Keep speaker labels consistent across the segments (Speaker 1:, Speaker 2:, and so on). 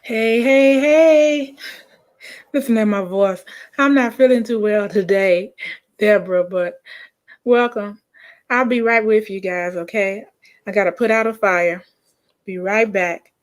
Speaker 1: Hey, hey, hey. Listen to my voice. I'm not feeling too well today, Deborah, but welcome. I'll be right with you guys, okay? I got to put out a fire. Be right back.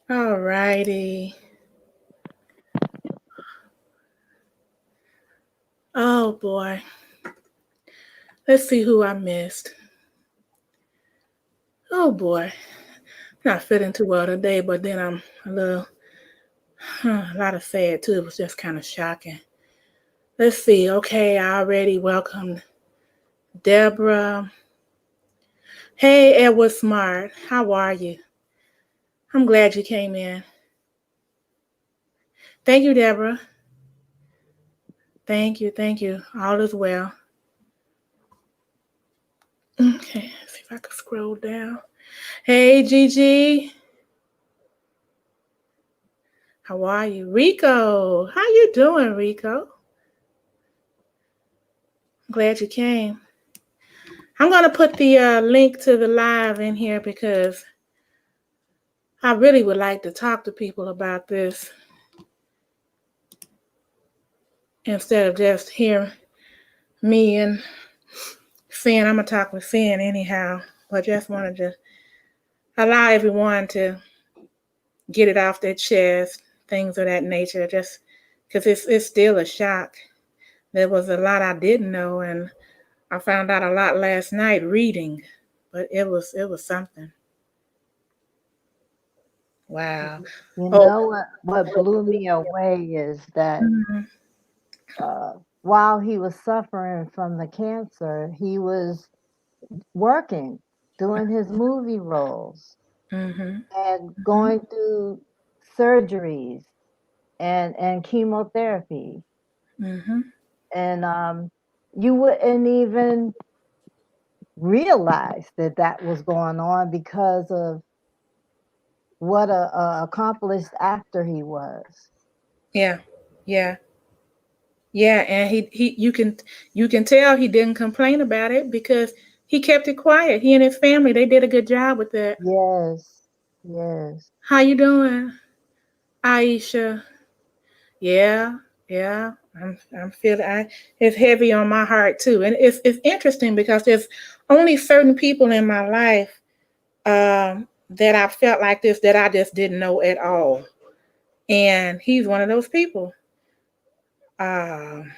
Speaker 1: All righty. Oh boy. Let's see who I missed. Oh boy. Not feeling too well today, but then I'm a little, a lot of sad too. It was just kind of shocking. Let's see. Okay, I already welcomed Deborah. Hey, Edward Smart. How are you? I'm glad you came in. Thank you, Deborah. Thank you. Thank you. All is well. Okay, let's see if I can scroll down. Hey, Gigi. How are you? Rico. How you doing, Rico? Glad you came. I'm going to put the link to the live in here because I really would like to talk to people about this instead of just hearing me and Finn. I'm going to talk with Finn anyhow, but just wanted to allow everyone to get it off their chest, things of that nature, just because it's still a shock. There was a lot I didn't know, and I found out a lot last night reading, but it was something. Wow.
Speaker 2: You
Speaker 1: Oh.
Speaker 2: know what blew me away is that
Speaker 1: Mhm.
Speaker 2: while he was suffering from the cancer, he was working, doing his movie roles,
Speaker 1: Mhm.
Speaker 2: and
Speaker 1: Mhm.
Speaker 2: going through surgeries and chemotherapy,
Speaker 1: Mhm.
Speaker 2: and you wouldn't even realize that that was going on because of what a accomplished actor he was.
Speaker 1: Yeah. Yeah. Yeah, and he you can tell he didn't complain about it because he kept it quiet. He and his family, they did a good job with that.
Speaker 2: Yes, yes.
Speaker 1: How you doing, Aisha? Yeah, yeah. I'm feeling it's heavy on my heart too. And it's interesting because there's only certain people in my life that I felt like this that I just didn't know at all. And he's one of those people. Um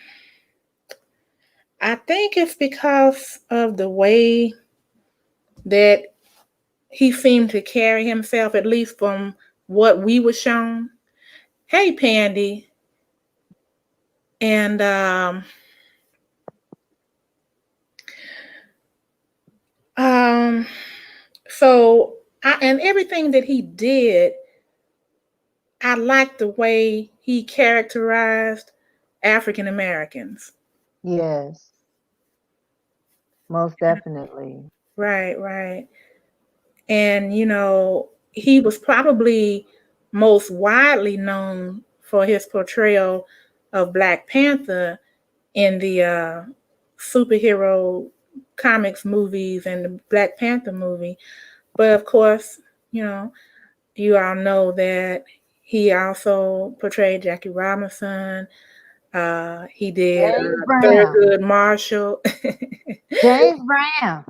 Speaker 1: I think it's because of the way that he seemed to carry himself, at least from what we were shown. Hey, Pandy. And um, so and everything that he did, I liked the way he characterized African Americans.
Speaker 2: Yes, most definitely.
Speaker 1: Right, right. And he was probably most widely known for his portrayal of Black Panther in the superhero comics movies and the Black Panther movie. But of course, you know, you all know that he also portrayed Jackie Robinson. He did
Speaker 2: James Brown.
Speaker 1: Thurgood Marshall,
Speaker 2: James Brown.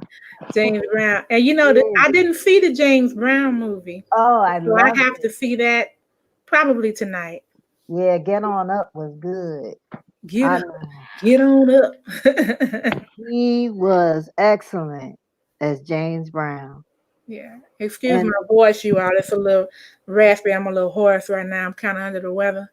Speaker 1: James Brown. And
Speaker 2: Yeah.
Speaker 1: I didn't see the James Brown movie,
Speaker 2: Oh, I
Speaker 1: so I
Speaker 2: loved
Speaker 1: have to
Speaker 2: it.
Speaker 1: see that probably tonight.
Speaker 2: Yeah, Get On Up was good.
Speaker 1: Get
Speaker 2: I
Speaker 1: up,
Speaker 2: mean,
Speaker 1: get on up.
Speaker 2: he was excellent as James Brown.
Speaker 1: Yeah. Excuse
Speaker 2: And
Speaker 1: my voice, you all. It's a little raspy. I'm a little hoarse right now. I'm kind of under the weather.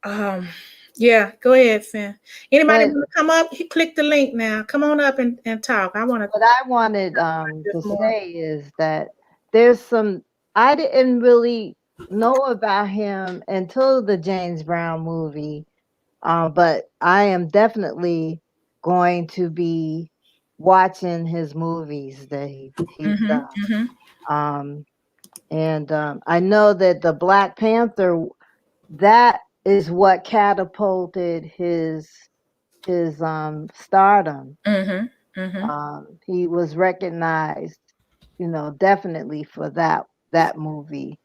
Speaker 1: Um, yeah, go ahead, Sin. Anybody
Speaker 2: but
Speaker 1: want to come up? Click the link now. Come on up and talk. I want to
Speaker 2: what I wanted to
Speaker 1: just more.
Speaker 2: say is that there's some I didn't really know about him until the James Brown movie. But I am definitely going to be watching his movies that he's
Speaker 1: Mm-hmm.
Speaker 2: done.
Speaker 1: Mm-hmm.
Speaker 2: Um, and I know that the Black Panther, that is what catapulted his stardom.
Speaker 1: Mm-hmm. Mm-hmm.
Speaker 2: He was recognized, definitely for that movie,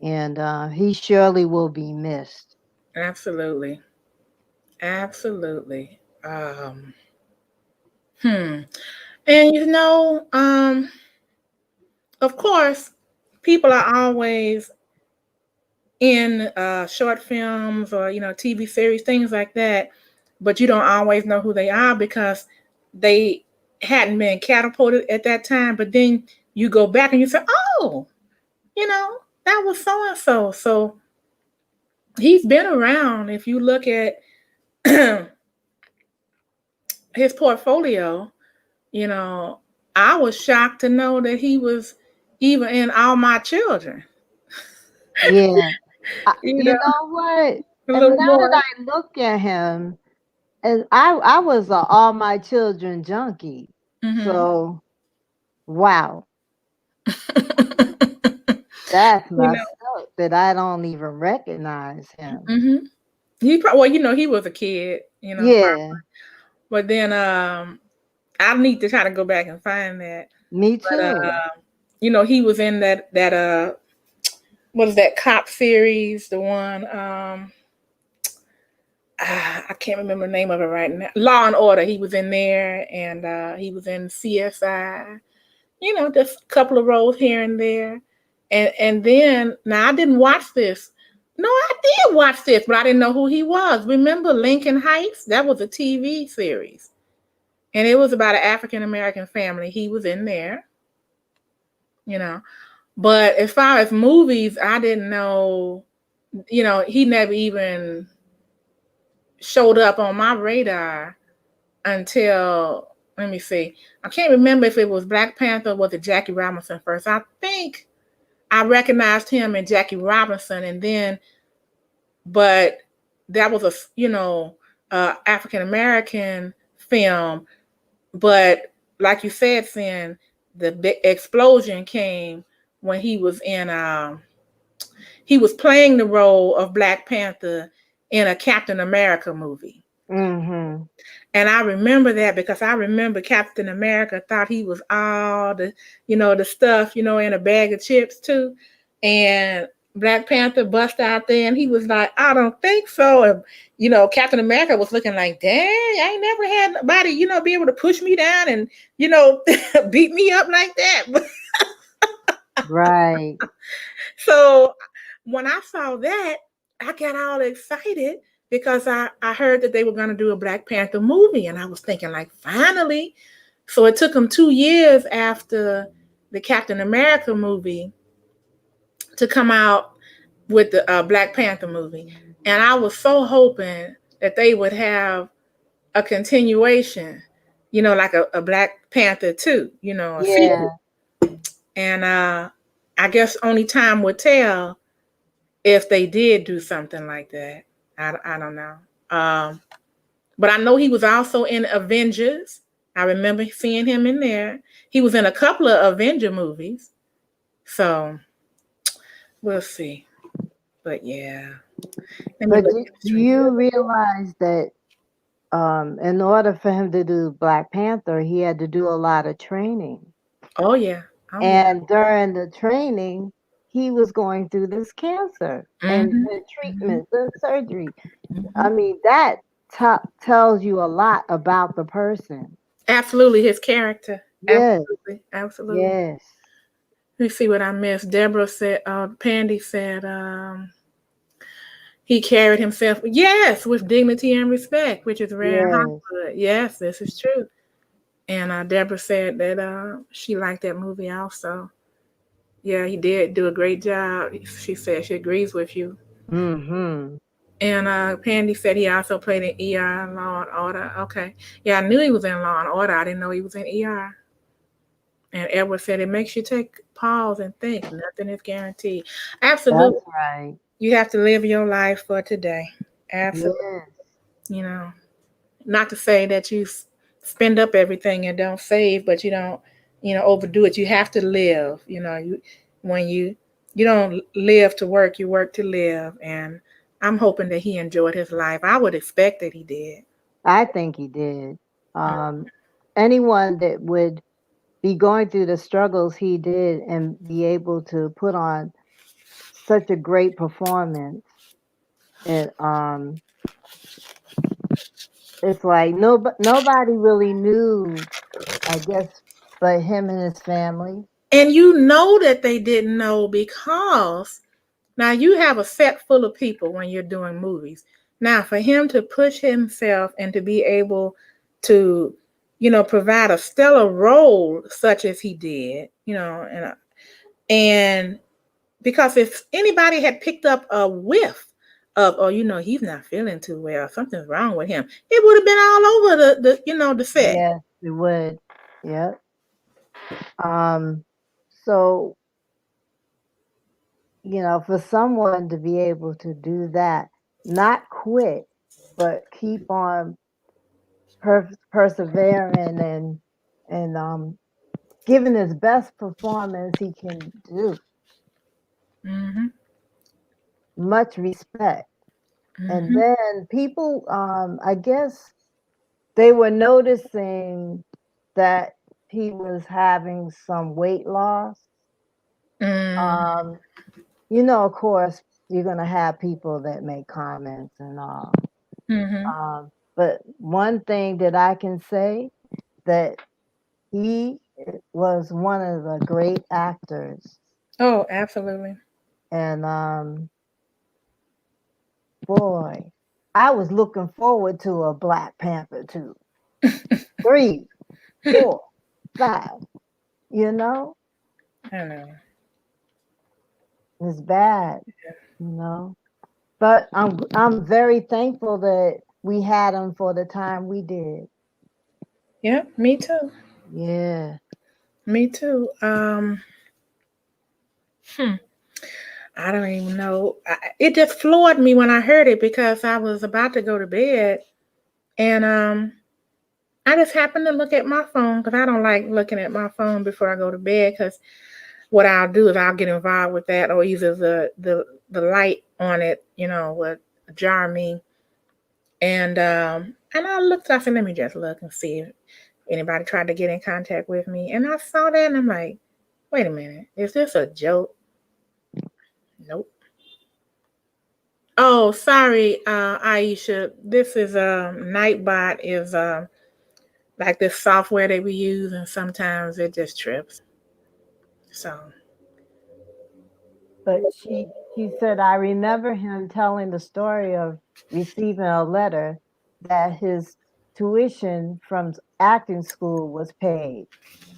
Speaker 2: and he surely will be missed.
Speaker 1: Absolutely. Absolutely. Hmm. And of course, people are always in short films or TV series, things like that, but you don't always know who they are because they hadn't been catapulted at that time. But then you go back and you say, "Oh, that was so and so." So he's been around. If you look at his portfolio, you know, I was shocked to know that he was even in All My Children.
Speaker 2: Yeah.
Speaker 1: You
Speaker 2: You
Speaker 1: know,
Speaker 2: know what?
Speaker 1: a
Speaker 2: And
Speaker 1: little
Speaker 2: now that
Speaker 1: boy.
Speaker 2: I look at him, and I was a All My Children junkie.
Speaker 1: Hmm.
Speaker 2: So wow, that's
Speaker 1: you know.
Speaker 2: messed up that I don't even recognize him.
Speaker 1: Hmm. Well, he was a kid,
Speaker 2: Yeah,
Speaker 1: but then I need to try to go back and find that.
Speaker 2: me
Speaker 1: But
Speaker 2: too.
Speaker 1: he was in that what is that cop series? The one I can't remember the name of it right now. Law and Order. He was in there, and he was in CSI. Just a couple of roles here and there. And then now I didn't watch this. No, I did watch this, but I didn't know who he was. Remember Lincoln Heights? That was a TV series. And it was about an African American family. He was in there, you know. But as far as movies, I didn't know, he never even showed up on my radar until, let me see. I can't remember if it was Black Panther or was it Jackie Robinson first. I think I recognized him in Jackie Robinson, and then, but that was a African American film. But like you said, Sin, the big explosion came when he was playing the role of Black Panther in a Captain America movie.
Speaker 2: Mm-hmm.
Speaker 1: And I remember that because I remember Captain America thought he was all the stuff, in a bag of chips too. And Black Panther bust out there and he was like, I don't think so. And, Captain America was looking like, dang, I ain't never had nobody, be able to push me down and, beat me up like that.
Speaker 2: Right.
Speaker 1: So when I saw that, I got all excited because I heard that they were going to do a Black Panther movie. And I was thinking, like, finally. So it took them 2 years after the Captain America movie to come out with the Black Panther movie. And I was so hoping that they would have a continuation, like a Black Panther 2, a sequel.
Speaker 2: Yeah.
Speaker 1: And I guess only time would tell if they did do something like that. I don't know. Um, but I know he was also in Avengers. I remember seeing him in there. He was in a couple of Avenger movies. So we'll see. But yeah, let me
Speaker 2: But
Speaker 1: look
Speaker 2: do
Speaker 1: at this.
Speaker 2: you realize that in order for him to do Black Panther, he had to do a lot of training.
Speaker 1: Oh yeah. Oh yeah.
Speaker 2: And during the training, he was going through this cancer and
Speaker 1: Mm-hmm.
Speaker 2: the
Speaker 1: Mm-hmm.
Speaker 2: treatment, the surgery.
Speaker 1: Mm-hmm.
Speaker 2: I mean, that tells you a lot about the person.
Speaker 1: Absolutely, his character.
Speaker 2: Yes,
Speaker 1: Absolutely, absolutely.
Speaker 2: yes,
Speaker 1: Let me see what I missed. Deborah said. Pandy said. He carried himself, yes, with dignity and respect, which is rare in
Speaker 2: yes.
Speaker 1: Hollywood. Yes, this is true. And Deborah said that she liked that movie also. Yeah, he did do a great job. She said she agrees with you.
Speaker 2: Mm-hmm.
Speaker 1: And Pandy said he also played in ER, Law and Order. Okay. Yeah, I knew he was in Law and Order. I didn't know he was in ER. And Edward said it makes you take pause and think. Nothing is guaranteed.
Speaker 2: That's
Speaker 1: Absolutely.
Speaker 2: right.
Speaker 1: You have to live your life for today. Absolutely.
Speaker 2: Yes.
Speaker 1: You know, not to say that you spend up everything and don't save, but you don't, overdo it. You have to live. When you don't live to work, you work to live. And I'm hoping that he enjoyed his life. I would expect that he did.
Speaker 2: I think he did. Um, Anyone that would be going through the struggles he did and be able to put on such a great performance, it it's like nobody really knew, I guess, but him and his family.
Speaker 1: And you know that they didn't know because Now you have a set full of people when you're doing movies. Now for him to push himself and to be able to, provide a stellar role such as he did, and because if anybody had picked up a whiff of, oh, he's not feeling too well, something's wrong with him, it would have been all over the set.
Speaker 2: Yes, it would. Yep. So, for someone to be able to do that, not quit, but keep on persevering and giving his best performance he can do.
Speaker 1: Mm-hmm.
Speaker 2: Much respect. And
Speaker 1: Mm-hmm.
Speaker 2: then people, I guess they were noticing that he was having some weight loss.
Speaker 1: Mm-hmm.
Speaker 2: Um, of course, you're gonna have people that make comments and all.
Speaker 1: Mm-hmm.
Speaker 2: But one thing that I can say that he was one of the great actors,
Speaker 1: Oh, absolutely.
Speaker 2: and boy, I was looking forward to a Black Panther 2, 3, 4, 5. You know,
Speaker 1: I know.
Speaker 2: it's bad. You know, but I'm very thankful that we had him for the time we did.
Speaker 1: Yeah, me too.
Speaker 2: Yeah.
Speaker 1: Me too. Hmm, I don't even know. It just floored me when I heard it because I was about to go to bed, and I just happened to look at my phone because I don't like looking at my phone before I go to bed because what I'll do is I'll get involved with that, or either the light on it, would jar me, and I looked. I said, let me just look and see if anybody tried to get in contact with me, and I saw that, and I'm like, wait a minute, is this a joke? Nope. Oh, sorry, Aisha. This is Nightbot is like this software that we use, and sometimes it just trips. So
Speaker 2: But she said I remember him telling the story of receiving a letter that his tuition from acting school was paid.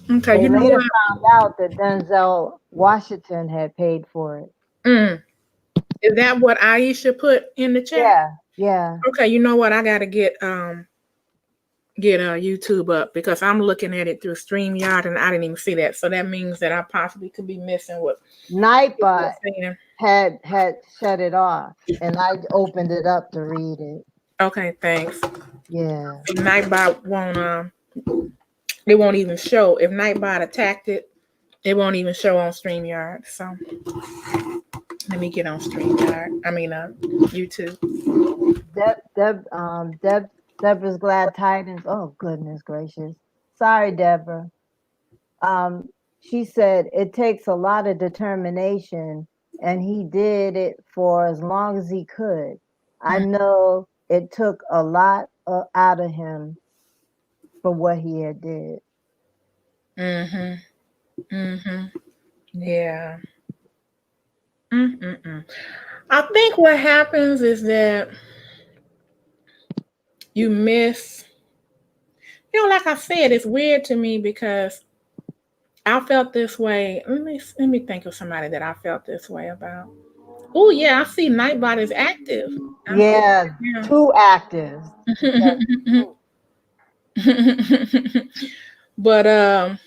Speaker 1: okay,
Speaker 2: They
Speaker 1: you know
Speaker 2: later
Speaker 1: what?
Speaker 2: found out that Denzel Washington had paid for it.
Speaker 1: Mm, is that what Aisha put in the chat?
Speaker 2: Yeah, yeah.
Speaker 1: Okay, you know what? I gotta get YouTube up because I'm looking at it through StreamYard and I didn't even see that. So that means that I possibly could be missing what you're
Speaker 2: Nightbot
Speaker 1: saying.
Speaker 2: had shut it off, and I opened it up to read it.
Speaker 1: Okay, thanks.
Speaker 2: Yeah.
Speaker 1: Nightbot won't it won't even show. If Nightbot attacked it, it won't even show on StreamYard. So let me get on StreamYard. I mean YouTube.
Speaker 2: Deborah's glad tidings. Oh goodness gracious. Sorry, Deborah. Um, she said it takes a lot of determination, and he did it for as long as he could. I know it took a lot out of him for what he had did.
Speaker 1: Mm-hmm. Mm-hmm. Yeah. Mm-mm-mm. I think what happens is that you miss, like I said, it's weird to me because I felt this way. Let me think of somebody that I felt this way about. Oh yeah, I see Nightbot is active. I'm seeing
Speaker 2: Yeah,
Speaker 1: it
Speaker 2: too active. Yes,
Speaker 1: now.
Speaker 2: too.
Speaker 1: But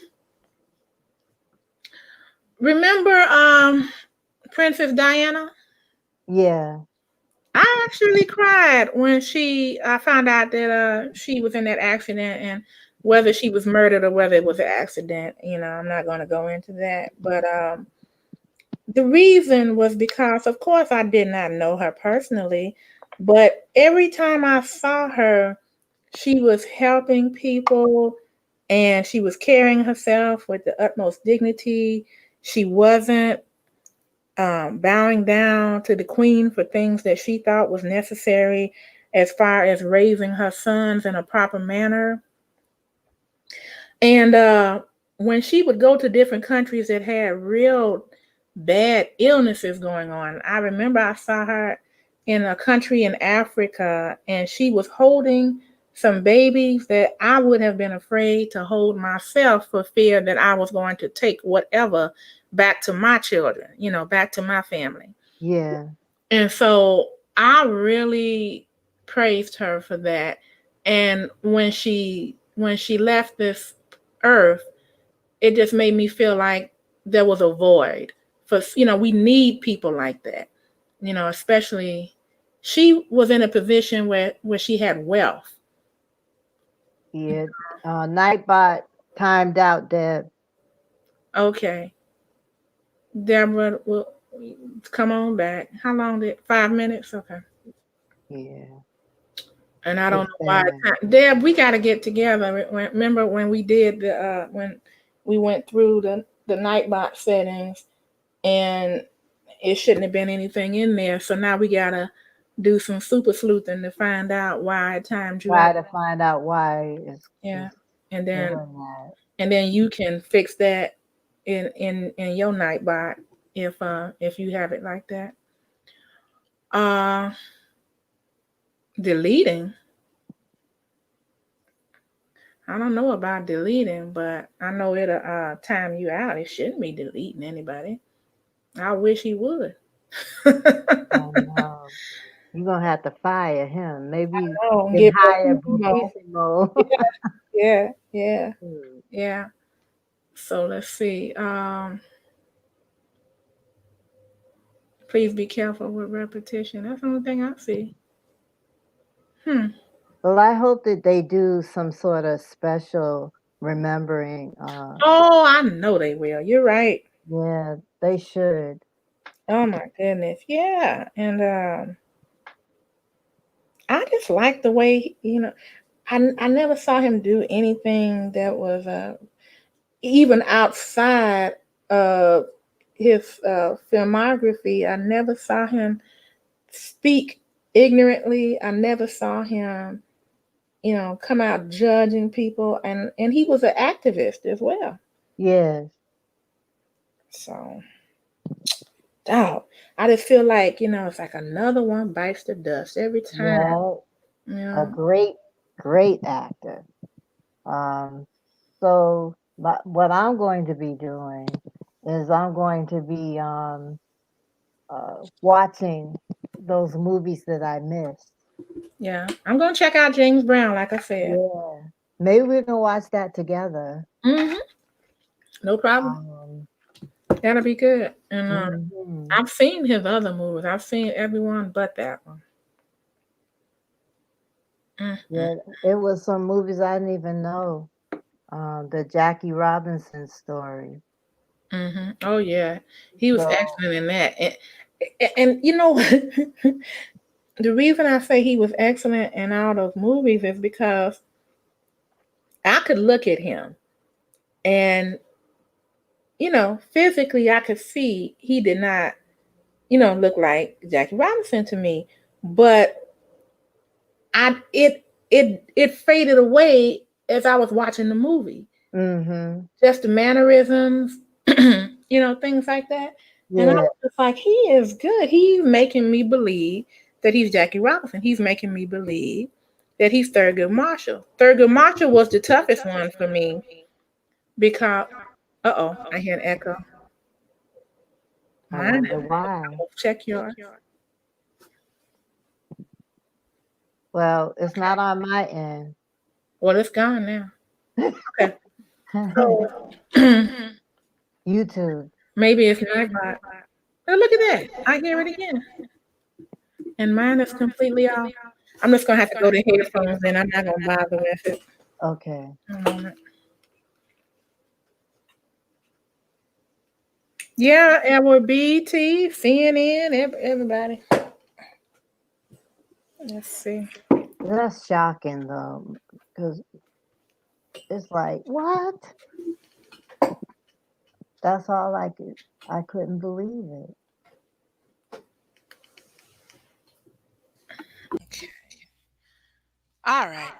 Speaker 1: remember Princess Diana?
Speaker 2: Yeah.
Speaker 1: I actually cried when I found out that she was in that accident, and whether she was murdered or whether it was an accident, I'm not going to go into that. But the reason was because, of course, I did not know her personally, but every time I saw her, she was helping people and she was carrying herself with the utmost dignity. She wasn't bowing down to the queen for things that she thought was necessary as far as raising her sons in a proper manner. And when she would go to different countries that had real bad illnesses going on. I remember I saw her in a country in Africa, and she was holding some babies that I would have been afraid to hold myself for fear that I was going to take whatever back to my children, back to my family.
Speaker 2: Yeah.
Speaker 1: And so I really praised her for that. And when she left this earth, it just made me feel like there was a void. For we need people like that. Especially she was in a position where she had wealth.
Speaker 2: Yeah. Nightbot timed out, Deb.
Speaker 1: Okay, Deborah, will come on back. How long did 5 minutes? Okay.
Speaker 2: Yeah.
Speaker 1: And I don't
Speaker 2: It's
Speaker 1: know why.
Speaker 2: bad.
Speaker 1: Deb, we got to get together. Remember when we did when we went through the Nightbot settings, and it shouldn't have been anything in there. So now we gotta do some super sleuthing to find out why it timed you out.
Speaker 2: Try to find out why
Speaker 1: Yeah,
Speaker 2: it's
Speaker 1: and then
Speaker 2: doing that.
Speaker 1: and then you can fix that in your Nightbot if you have it like that. Uh, Deleting. I don't know about deleting, but I know it'll time you out. It shouldn't be deleting anybody. I wish he would.
Speaker 2: I know. You're gonna have to fire him. Maybe you
Speaker 1: Oh,
Speaker 2: can
Speaker 1: get
Speaker 2: hire
Speaker 1: Bufisimo.
Speaker 2: Bufisimo.
Speaker 1: Yeah, yeah,
Speaker 2: Hmm.
Speaker 1: yeah. So let's see. Please be careful with repetition. That's the only thing I see. Hmm.
Speaker 2: Well, I hope that they do some sort of special remembering.
Speaker 1: Oh, I know they will. You're right.
Speaker 2: Yeah, they should.
Speaker 1: Oh my goodness. Yeah. And I just like the way, I never saw him do anything that was even outside of his filmography. I never saw him speak ignorantly. I never saw him, come out judging people, and he was an activist as well.
Speaker 2: Yes.
Speaker 1: So, dog, I just feel like it's like another one bites the dust every time.
Speaker 2: Yeah.
Speaker 1: You
Speaker 2: A
Speaker 1: know,
Speaker 2: great actor. So what I'm going to be doing is I'm going to be watching those movies that I missed.
Speaker 1: yeah, I'm gonna check out James Brown, like I said.
Speaker 2: Yeah. Maybe we can watch that together.
Speaker 1: Hmm. No problem.
Speaker 2: Um,
Speaker 1: That'll be good. And
Speaker 2: mhm.
Speaker 1: I've seen his other movies. I've seen everyone but that one. Mm-hmm.
Speaker 2: Yeah, it was some movies I didn't even know. The Jackie Robinson story.
Speaker 1: Mm-hmm. Oh yeah, he was
Speaker 2: So,
Speaker 1: excellent in that. And the reason I say he was excellent in all those movies is because I could look at him and physically I could see he did not look like Jackie Robinson to me, but I it faded away as I was watching the movie.
Speaker 2: mhm.
Speaker 1: Just the mannerisms, things like that. And I
Speaker 2: Yeah.
Speaker 1: was just like, he is good. He's making me believe that he's Jackie Robinson. He's making me believe that he's Thurgood Marshall. Thurgood Marshall was the toughest one for me because, I hear an echo.
Speaker 2: I
Speaker 1: Mine
Speaker 2: wonder
Speaker 1: is.
Speaker 2: why.
Speaker 1: Check yours.
Speaker 2: Well, it's not on my end.
Speaker 1: Well, it's gone now. Okay. So
Speaker 2: YouTube.
Speaker 1: maybe it's not God. Oh, look at that. I hear it again. And mine is completely off. I'm just gonna have to go to headphones and I'm not gonna bother with it.
Speaker 2: Okay.
Speaker 1: A moment. Yeah, Edward BT, CNN, everybody. Let's see.
Speaker 2: That's shocking though, because it's like, what? That's all I could. I couldn't believe it.
Speaker 1: Okay. All right.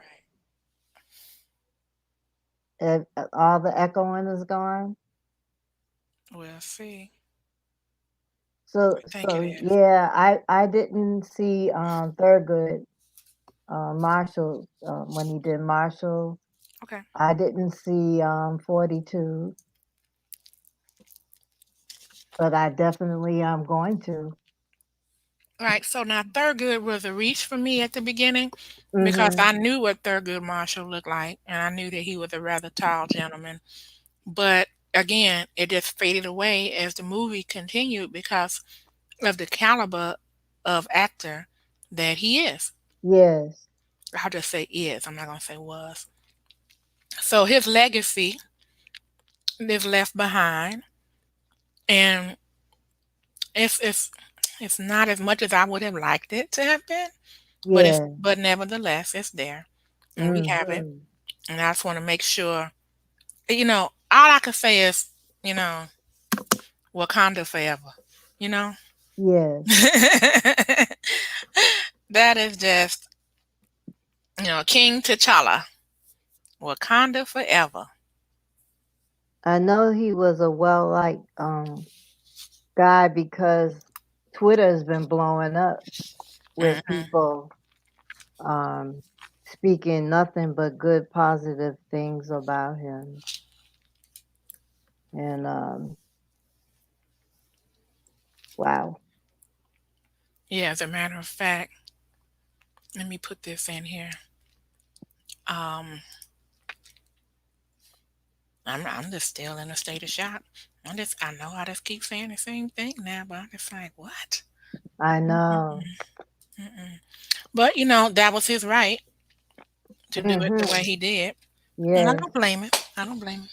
Speaker 2: All the echoing is gone.
Speaker 1: We'll see.
Speaker 2: So
Speaker 1: I think it
Speaker 2: so
Speaker 1: is.
Speaker 2: yeah, I didn't see Thurgood Marshall when he did Marshall.
Speaker 1: Okay.
Speaker 2: I didn't see 42, but I definitely am going to.
Speaker 1: Right. So now Thurgood was a reach for me at the beginning because
Speaker 2: Mhm.
Speaker 1: I knew what Thurgood Marshall looked like, and I knew that he was a rather tall gentleman. But again, it just faded away as the movie continued because of the caliber of actor that he is.
Speaker 2: Yes.
Speaker 1: I'll just say is. I'm not gonna say was. So his legacy is left behind, and it's not as much as I would have liked it to have been, but
Speaker 2: Yeah.
Speaker 1: nevertheless it's there, and we have it.
Speaker 2: Mhm.
Speaker 1: And I just want to make sure, all I can say is, you know, Wakanda forever. You know,
Speaker 2: Yes.
Speaker 1: that is just, King T'Challa, Wakanda forever.
Speaker 2: I know he was a well liked guy because Twitter has been blowing up with
Speaker 1: Hmm.
Speaker 2: people um, speaking nothing but good, positive things about him. And wow,
Speaker 1: Yeah, as a matter of fact, let me put this in here. Um, I'm just still in a state of shock. I know I just keep saying the same thing now, but I'm just like, what?
Speaker 2: I know.
Speaker 1: Mm-mm, mm-mm. But that was his right to do it the way
Speaker 2: Hmm.
Speaker 1: he did, and I
Speaker 2: Yes,
Speaker 1: don't blame him. I don't blame him.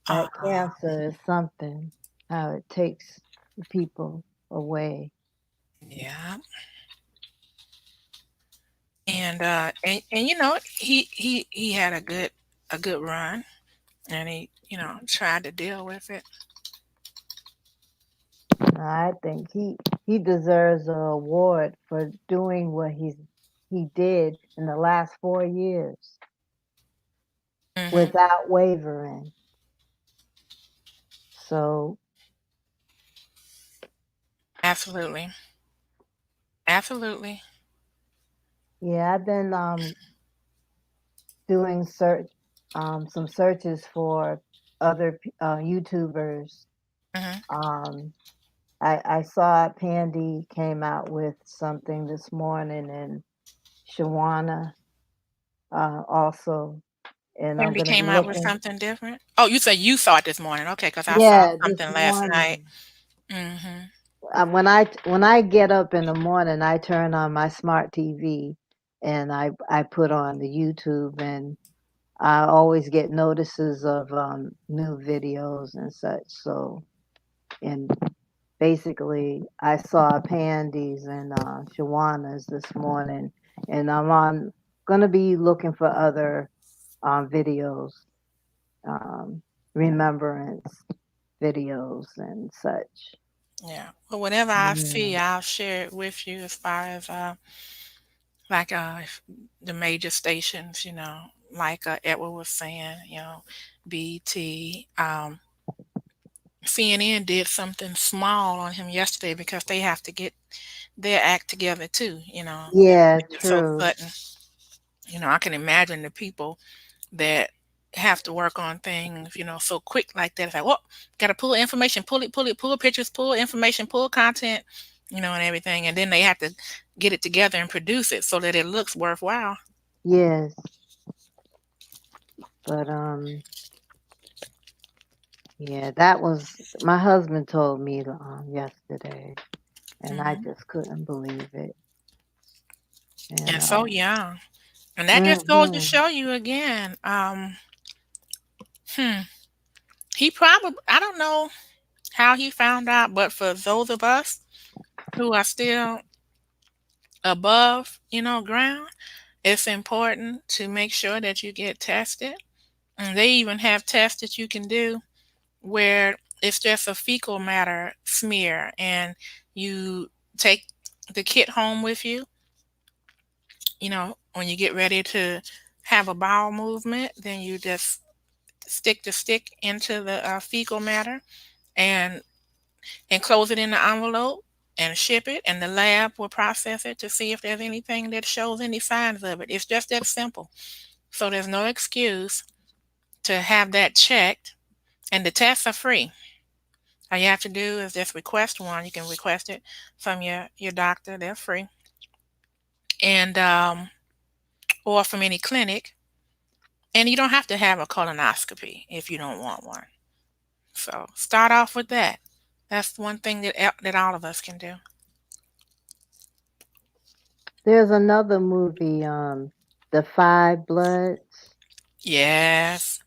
Speaker 2: that
Speaker 1: Uh,
Speaker 2: cancer is something. How it takes people away.
Speaker 1: yeah, and he had a good run, and he tried to deal with it.
Speaker 2: I think he deserves an award for doing what he did in the last 4 years
Speaker 1: Hmm.
Speaker 2: without wavering. So
Speaker 1: Absolutely, absolutely.
Speaker 2: yeah, I've been doing some searches for other YouTubers.
Speaker 1: Hmm.
Speaker 2: Um, I saw Pandy came out with something this morning, and Shawana also, and I'm
Speaker 1: Andy
Speaker 2: gonna be
Speaker 1: came out with
Speaker 2: looking.
Speaker 1: something different. Oh, you said you saw it this morning. Okay, because I saw
Speaker 2: Yeah, this
Speaker 1: something last night.
Speaker 2: morning.
Speaker 1: Hmm.
Speaker 2: When I get up in the morning, I turn on my smart TV, and I put on the YouTube, and I always get notices of new videos and such. So, and basically, I saw Pandy's and Shawana's this morning, and gonna be looking for other videos, um, remembrance videos and such.
Speaker 1: Yeah. Well, whatever I
Speaker 2: Yeah.
Speaker 1: see, I'll share it with you as far as like the major stations, like Edward was saying, BT, CNN did something small on him yesterday because they have to get their act together too,
Speaker 2: Yeah,
Speaker 1: everything is so
Speaker 2: true.
Speaker 1: sudden. I can imagine the people that have to work on things, so quick like that. It's like, well, gotta pull information, pull it, pull pictures, pull information, pull content, and everything. And then they have to get it together and produce it so that it looks worthwhile.
Speaker 2: Yes, but yeah, that was my husband told me yesterday, and I
Speaker 1: Hmm.
Speaker 2: just couldn't believe it. And
Speaker 1: And so young. And that just goes to
Speaker 2: mhm.
Speaker 1: show you again. Hmm, he probably, I don't know how he found out, but for those of us who are still above, ground, it's important to make sure that you get tested. And they even have tests that you can do where it's just a fecal matter smear, and you take the kit home with you, when you get ready to have a bowel movement, then you just stick the stick into the fecal matter, and enclose it in the envelope and ship it, and the lab will process it to see if there's anything that shows any signs of it. It's just that simple. So there's no excuse to have that checked, and the tests are free. All you have to do is just request one. You can request it from your doctor. They're free, and or from any clinic. And you don't have to have a colonoscopy if you don't want one. So start off with that. That's one thing that all of us can do.
Speaker 2: There's another movie, The Five Bloods.
Speaker 1: Yes,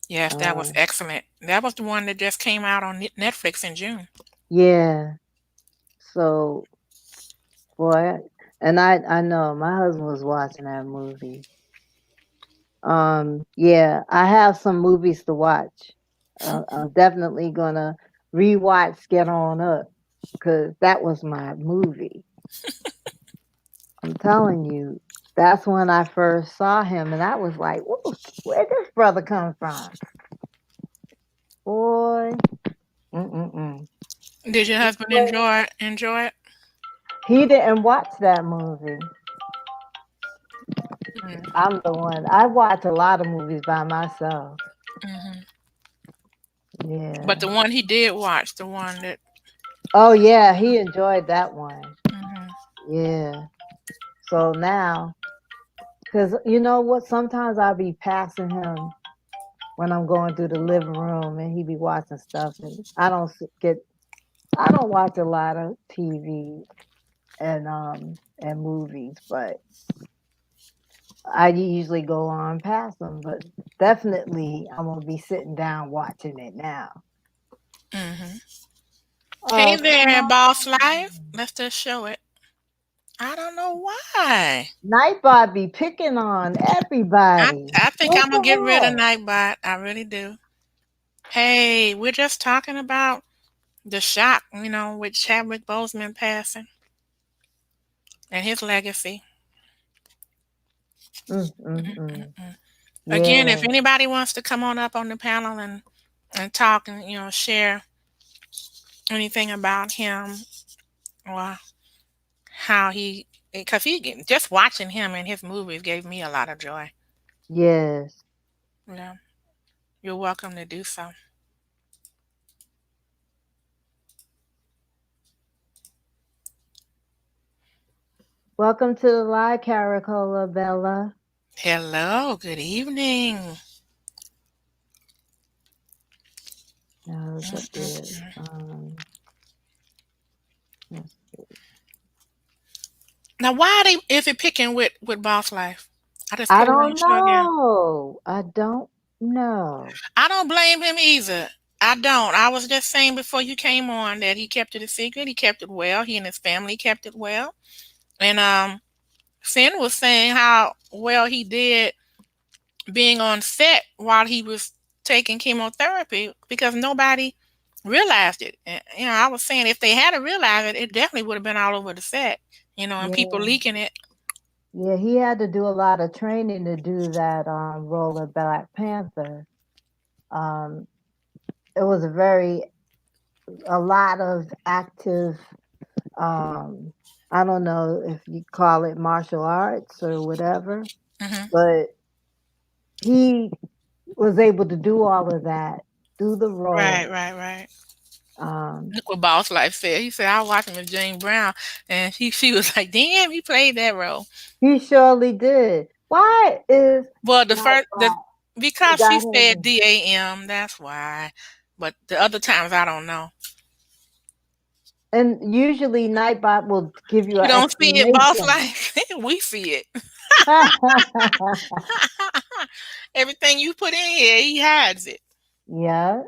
Speaker 1: yes, that was
Speaker 2: Um,
Speaker 1: excellent. That was the one that just came out on Netflix in June.
Speaker 2: yeah. So, boy, and I know my husband was watching that movie. Yeah, I have some movies to watch. I'm definitely gonna rewatch Get On Up because that was my movie. I'm telling you, that's when I first saw him, and I was like, "Whoa, where this brother come from, boy?" Mm-mm-mm.
Speaker 1: Did your husband enjoy it?
Speaker 2: He didn't watch that movie.
Speaker 1: Mm-hmm.
Speaker 2: I'm the one. I watch a lot of movies by myself.
Speaker 1: But
Speaker 2: Yeah.
Speaker 1: the one he did watch, the one that.
Speaker 2: Oh yeah, he enjoyed that one.
Speaker 1: Hmm.
Speaker 2: Yeah. So now, because you know what, sometimes I'll be passing him when I'm going through the living room, and he be watching stuff, and I don't watch a lot of TV and movies, but I usually go on past them. But definitely, I'm gonna be sitting down watching it now.
Speaker 1: Hmm. Hey
Speaker 2: Oh, come
Speaker 1: there, boss life.
Speaker 2: on.
Speaker 1: Let's just show it. I don't know why.
Speaker 2: Nightbot be picking on everybody.
Speaker 1: I think
Speaker 2: What
Speaker 1: I'm gonna get rid of
Speaker 2: the heck?
Speaker 1: Nightbot. I really do. Hey, we're just talking about the shock, with Chadwick Boseman passing and his legacy.
Speaker 2: Mm.
Speaker 1: Again, if
Speaker 2: Yeah,
Speaker 1: anybody wants to come on up on the panel and talk and share anything about him or how because just watching him and his movies gave me a lot of joy.
Speaker 2: yes.
Speaker 1: Yeah, you're welcome to do so.
Speaker 2: Welcome to the live, Caracola Bella.
Speaker 1: Hello, good evening.
Speaker 2: Now look at this. Let's
Speaker 1: Now, why is it picking with Boss Life? I just
Speaker 2: I
Speaker 1: put it on
Speaker 2: don't
Speaker 1: show again.
Speaker 2: know. I don't know.
Speaker 1: I don't blame him either. I don't. I was just saying before you came on that he kept it a secret. He kept it well. He and his family kept it well. And Finn was saying how well he did being on set while he was taking chemotherapy because nobody realized it. And, I was saying if they had realized it, it definitely would have been all over the set. And people
Speaker 2: Yeah.
Speaker 1: leaking it.
Speaker 2: Yeah, he had to do a lot of training to do that role of Black Panther. Um, it was a lot of active, um, I don't know if you call it martial arts or whatever,
Speaker 1: Hmm.
Speaker 2: but he was able to do all of that, do the
Speaker 1: Right,
Speaker 2: role.
Speaker 1: right, right.
Speaker 2: Um,
Speaker 1: Look what Boss Life said. He said I was watching with Jane Brown, and she was like, "Damn, he played that role."
Speaker 2: he surely did. Why is
Speaker 1: Well,
Speaker 2: Nightbot
Speaker 1: because she
Speaker 2: got
Speaker 1: said
Speaker 2: his?
Speaker 1: DAM, that's why. But the other times I don't know.
Speaker 2: And usually Nightbot will give you
Speaker 1: You
Speaker 2: an
Speaker 1: don't see it, Boss
Speaker 2: explanation.
Speaker 1: Life. We see it. Everything you put in here, he hides it.
Speaker 2: Yeah,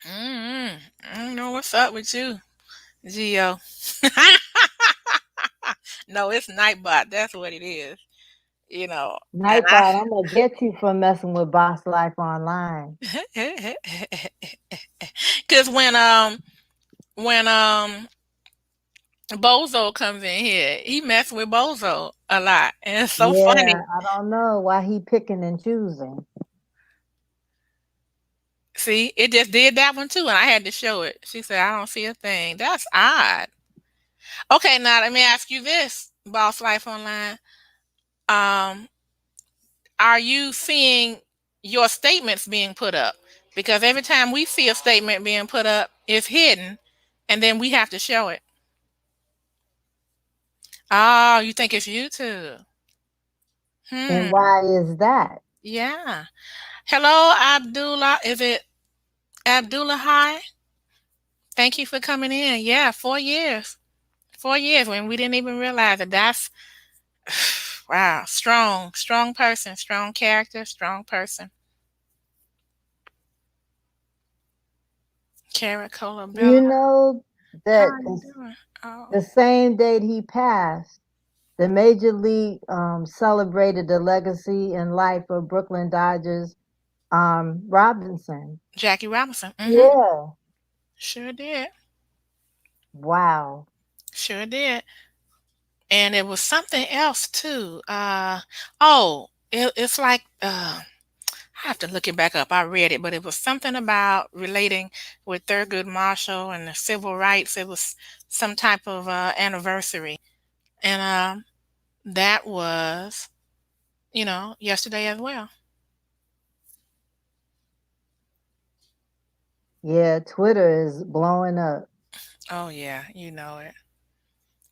Speaker 1: I don't know what's up with you, Gio. No, it's Nightbot. That's what it is. And
Speaker 2: Nightbot, I'm gonna get you for messing with Boss Life Online.
Speaker 1: I, because when Bozo comes in here, he mess with Bozo a lot, and it's so
Speaker 2: Yeah,
Speaker 1: funny.
Speaker 2: I don't know why he picking and choosing.
Speaker 1: See, it just did that one too, and I had to show it. She said, I don't see a thing. That's odd. Okay, now let me ask you this, Boss Life Online. Um, are you seeing your statements being put up? Because every time we see a statement being put up, it's hidden, and then we have to show it. Oh, you think it's YouTube?
Speaker 2: And
Speaker 1: Hmm.
Speaker 2: why is that?
Speaker 1: Yeah. Hello, Abdullah. Is it Abdullah? Hi. Thank you for coming in. Yeah, 4 years. 4 years when we didn't even realize it. That's wow. Strong, strong person, strong character, strong person. Caracola Bella.
Speaker 2: You know
Speaker 1: How
Speaker 2: that
Speaker 1: are you doing? Oh,
Speaker 2: the same date he passed, the Major League celebrated the legacy and life of Brooklyn Dodgers Robinson.
Speaker 1: Jackie Robinson. Mm-hmm.
Speaker 2: Yeah.
Speaker 1: Sure did.
Speaker 2: Wow.
Speaker 1: Sure did. And it was something else too. Oh, it's like I have to look it back up. I read it, but it was something about relating with Thurgood Marshall and the civil rights. It was some type of anniversary, and that was, yesterday as well.
Speaker 2: Yeah, Twitter is blowing up.
Speaker 1: Oh yeah, you know it.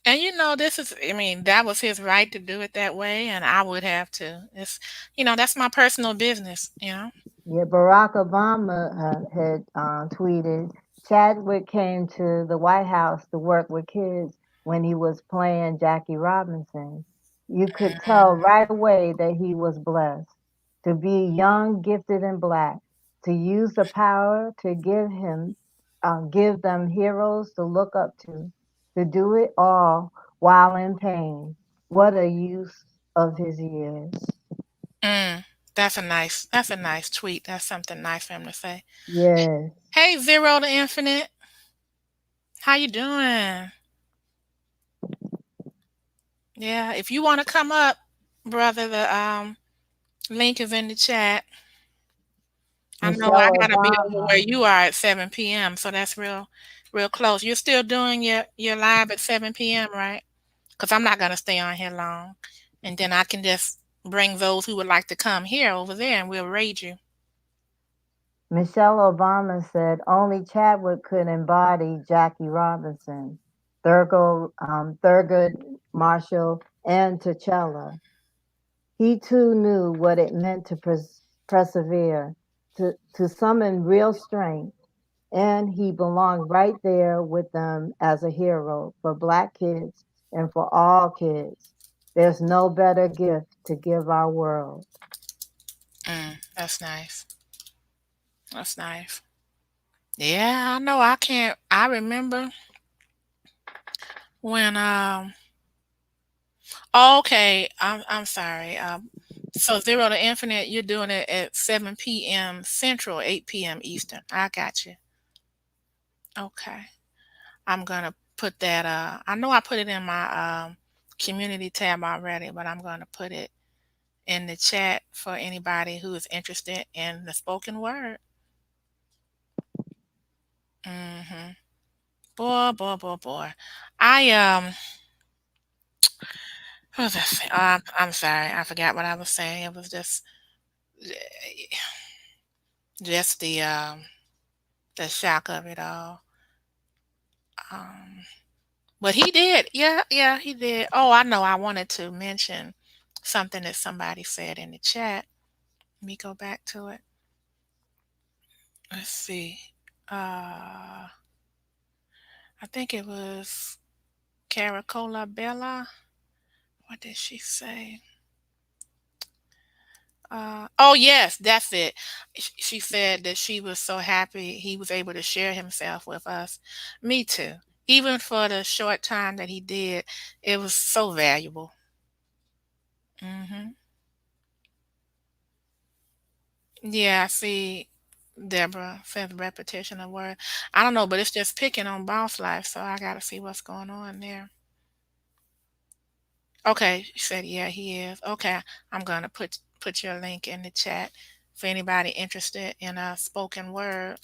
Speaker 1: And this is, I mean, that was his right to do it that way, and I would have to. It's, that's my personal business.
Speaker 2: Yeah, Barack Obama had tweeted Chadwick came to the White House to work with kids when he was playing Jackie Robinson. You could tell right away that he was blessed to be young, gifted, and black, to use the power to give them heroes to look up to do it all while in pain. What a use of his years.
Speaker 1: Mm, that's a nice tweet. That's something nice for him to say.
Speaker 2: Yes.
Speaker 1: Hey, Zero to Infinite, how you doing? Yeah, if you want to come up, brother, the link is in the chat. I know I
Speaker 2: Michelle
Speaker 1: gotta be over where
Speaker 2: Obama.
Speaker 1: you are at 7 p.m., so that's real, real close. You're still doing your live at 7 p.m., right? Because I'm not gonna stay on here long, and then I can just bring those who would like to come here over there, and we'll raid you.
Speaker 2: Michelle Obama said only Chadwick could embody Jackie Robinson, Thurgood Marshall, and T'Challa. He too knew what it meant to persevere, to summon real strength, and he belonged right there with them as a hero for Black kids and for all kids. There's no better gift to give our world.
Speaker 1: That's nice. That's nice. Yeah, I know. I can't. I remember when. Okay, I'm sorry. So Zero to Infinite, you're doing it at 7 p.m. Central, 8 p.m. Eastern. I got you. Okay. I'm gonna put that. I know I put it in my community tab already, but I'm gonna put it in the chat for anybody who is interested in the spoken word. Hmm. Boy, boy, boy, boy. I what was I saying? I'm sorry, I forgot what I was saying. It was just the shock of it all. Um, but he did, yeah, yeah, he did. Oh, I know. I wanted to mention something that somebody said in the chat. Let me go back to it. Let's see. I think it was Caracola Bella. What did she say? Oh yes, that's it. She said that she was so happy he was able to share himself with us. Me too. Even for the short time that he did, it was so valuable. Hmm. Yeah, I see. Deborah says repetition of word. I don't know, but it's just picking on boss life, so I gotta see what's going on there. Okay, she said, yeah, he is. Okay, I'm gonna put your link in the chat for anybody interested in a spoken word.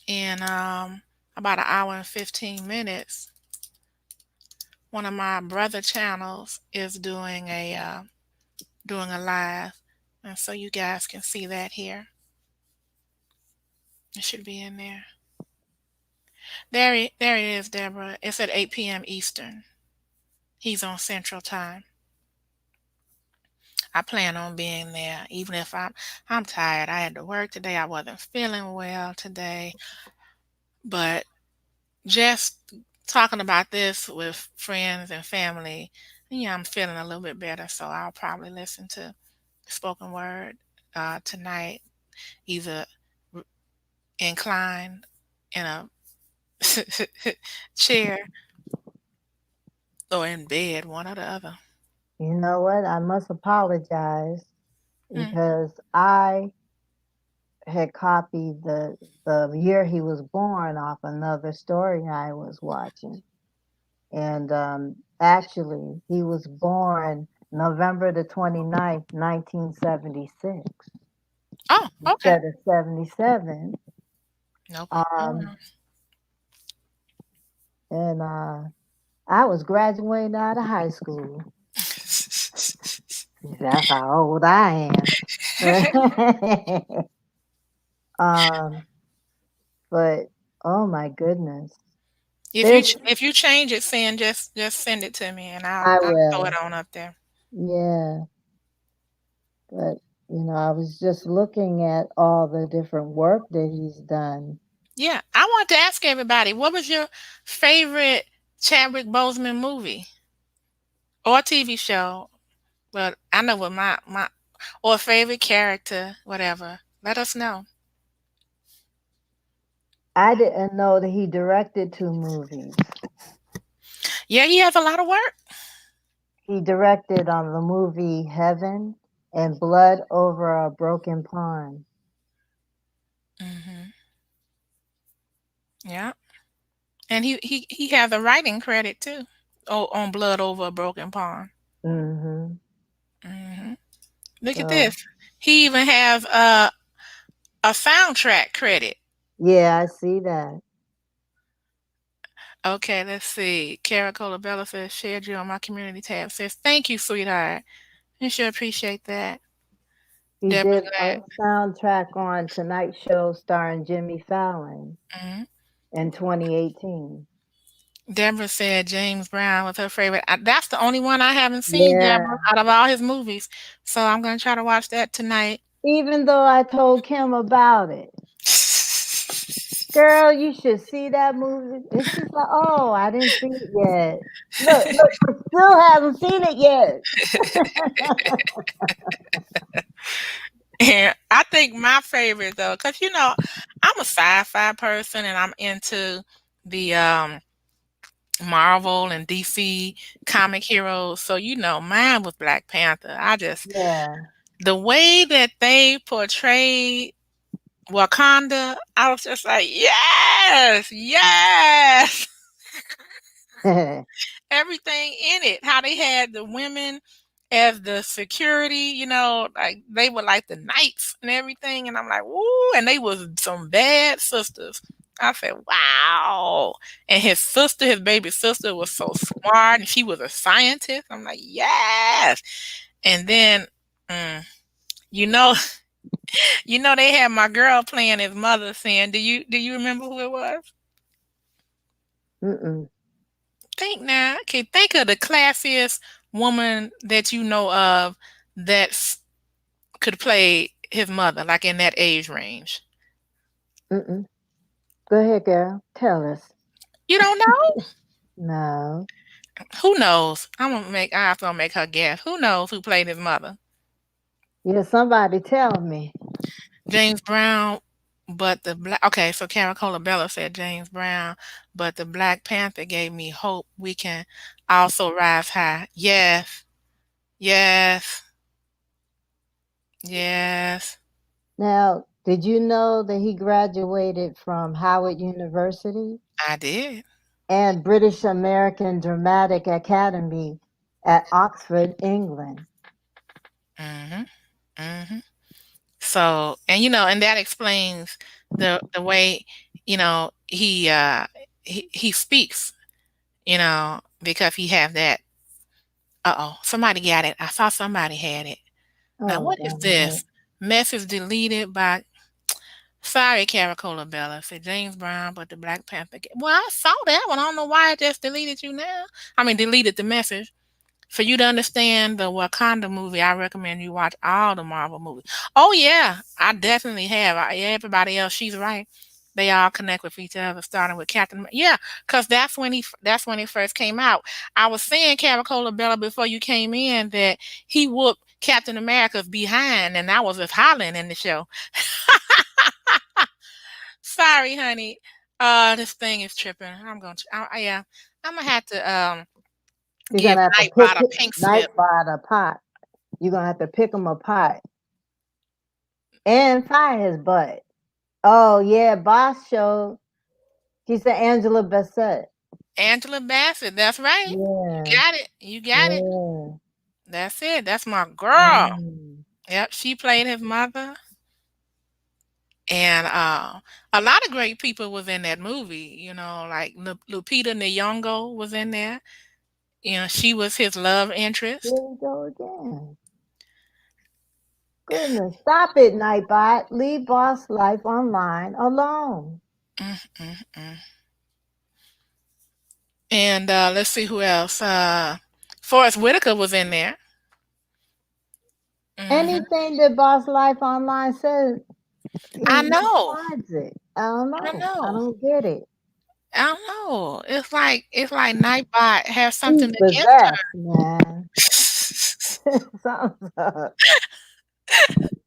Speaker 1: In about an hour and 15 minutes, one of my brother channels is doing a live, and so you guys can see that here. It should be in there. There it is, Deborah. It's at 8 p.m. Eastern. He's on Central Time. I plan on being there, even if I'm tired. I had to work today. I wasn't feeling well today, but just talking about this with friends and family, yeah, I'm feeling a little bit better. So I'll probably listen to spoken word tonight, either r- inclined in a chair or in bed, one or the other.
Speaker 2: You know what? I must apologize
Speaker 1: Mm.
Speaker 2: because I had copied the year he was born off another story I was watching. And actually, he was born November the 29th, 1976,
Speaker 1: Oh, okay.
Speaker 2: instead of 77.
Speaker 1: No
Speaker 2: Um,
Speaker 1: problem.
Speaker 2: and I was graduating out of high school. That's how old I am. um, but oh my goodness, there's
Speaker 1: If you change it, just send it to me and
Speaker 2: I
Speaker 1: I'll throw it
Speaker 2: will,
Speaker 1: on up there.
Speaker 2: yeah. But I was just looking at all the different work that he's done.
Speaker 1: Yeah, I want to ask everybody, what was your favorite Chadwick Boseman movie or TV show? Well, I know what my or favorite character, whatever. Let us know.
Speaker 2: I didn't know that he directed two movies.
Speaker 1: Yeah, he has a lot of work.
Speaker 2: He directed the movie Heaven and Blood Over a Broken Pond.
Speaker 1: Hmm. Yeah, and he has a writing credit too. Oh, on Blood Over a Broken Pond.
Speaker 2: Hmm.
Speaker 1: Hmm. Look at
Speaker 2: So
Speaker 1: this. He even has a soundtrack credit.
Speaker 2: yeah, I see that.
Speaker 1: Okay, let's see. Cara Colabella says, shared you on my community tab. Says, thank you, sweetheart. I sure appreciate that.
Speaker 2: He
Speaker 1: Deborah
Speaker 2: did
Speaker 1: Glad.
Speaker 2: a soundtrack on Tonight Show starring Jimmy Fallon
Speaker 1: Hmm.
Speaker 2: in 2018.
Speaker 1: Deborah said James Brown was her favorite. That's the only one I haven't seen, Deborah,
Speaker 2: Yeah.
Speaker 1: out of all his movies. So I'm going to try to watch that tonight.
Speaker 2: Even though I told Kim about it. Girl, you should see that movie. And she's like, oh, I didn't see it yet. Look, I still haven't seen it yet.
Speaker 1: And I think my favorite, though, because, I'm a sci-fi person and I'm into the Marvel and DC comic heroes. So, mine was Black Panther.
Speaker 2: Yeah.
Speaker 1: The way that they portrayed Wakanda, I was just like, yes, yes. Everything in it. How they had the women as the security, like they were like the knights and everything. And I'm like, woo, and they was some bad sisters. I said, wow. And his baby sister, was so smart and she was a scientist. I'm like, yes. And then, mm, you know, they had my girl playing his mother saying, do you remember who it was?
Speaker 2: Mm-mm.
Speaker 1: Think now. Okay, think of the classiest woman that you know of that could play his mother, like in that age range.
Speaker 2: Mm-mm. Go ahead, girl. Tell us.
Speaker 1: You don't know?
Speaker 2: No.
Speaker 1: Who knows? I have to make her guess. Who knows who played his mother?
Speaker 2: Yeah, somebody tell me.
Speaker 1: James Brown, but the black okay, so Caracola Bella said James Brown, but the Black Panther gave me hope we can also rise high. Yes, yes, yes.
Speaker 2: Now, did you know that he graduated from Howard University
Speaker 1: I did.
Speaker 2: and British American Dramatic Academy at Oxford, England?
Speaker 1: Hmm. Mhm. So, and and that explains the way, he speaks, because he have that. Uh-oh, somebody got it. I saw somebody had it. Now,
Speaker 2: Oh
Speaker 1: what is
Speaker 2: God.
Speaker 1: this? Message deleted by. Sorry, Caracola Bella. Said James Brown, but the Black Panther. Well, I saw that one. I don't know why it just deleted you now. I mean, deleted the message. For you to understand the Wakanda movie, I recommend you watch all the Marvel movies. Oh yeah, I definitely have. Everybody else, she's right. They all connect with each other, starting with Captain. Yeah, because that's when he first came out. I was saying Caracola Bella before you came in that he whooped Captain America's behind, and I was just hollering in the show. Sorry, honey. This thing is tripping. Yeah, I'm gonna have to
Speaker 2: You're
Speaker 1: give
Speaker 2: gonna have to
Speaker 1: Nightbot a pink slip.
Speaker 2: Nightbot apart. You're gonna have to pick him apart and fire his butt. Oh yeah, Boss Show. She said Angela Bassett.
Speaker 1: Angela Bassett, that's right. You
Speaker 2: Yeah,
Speaker 1: got it. You got it.
Speaker 2: yeah.
Speaker 1: That's it. That's my girl.
Speaker 2: Mm.
Speaker 1: Yep, she played his mother. And a lot of great people was in that movie, like Lupita Nyong'o was in there. She was his love
Speaker 2: Here
Speaker 1: interest.
Speaker 2: we go again. Goodness, stop it, Nightbot. Leave Boss Life Online alone.
Speaker 1: Mm, mm, mm. And let's see who else. Forrest Whitaker was in there. Hmm.
Speaker 2: Anything that Boss Life Online says,
Speaker 1: I
Speaker 2: he
Speaker 1: know.
Speaker 2: finds it. I don't
Speaker 1: I
Speaker 2: know. I
Speaker 1: know.
Speaker 2: don't get it.
Speaker 1: I don't know. It's like Nightbot has
Speaker 2: He's
Speaker 1: something against
Speaker 2: possessed, man.
Speaker 1: her.
Speaker 2: Something's up.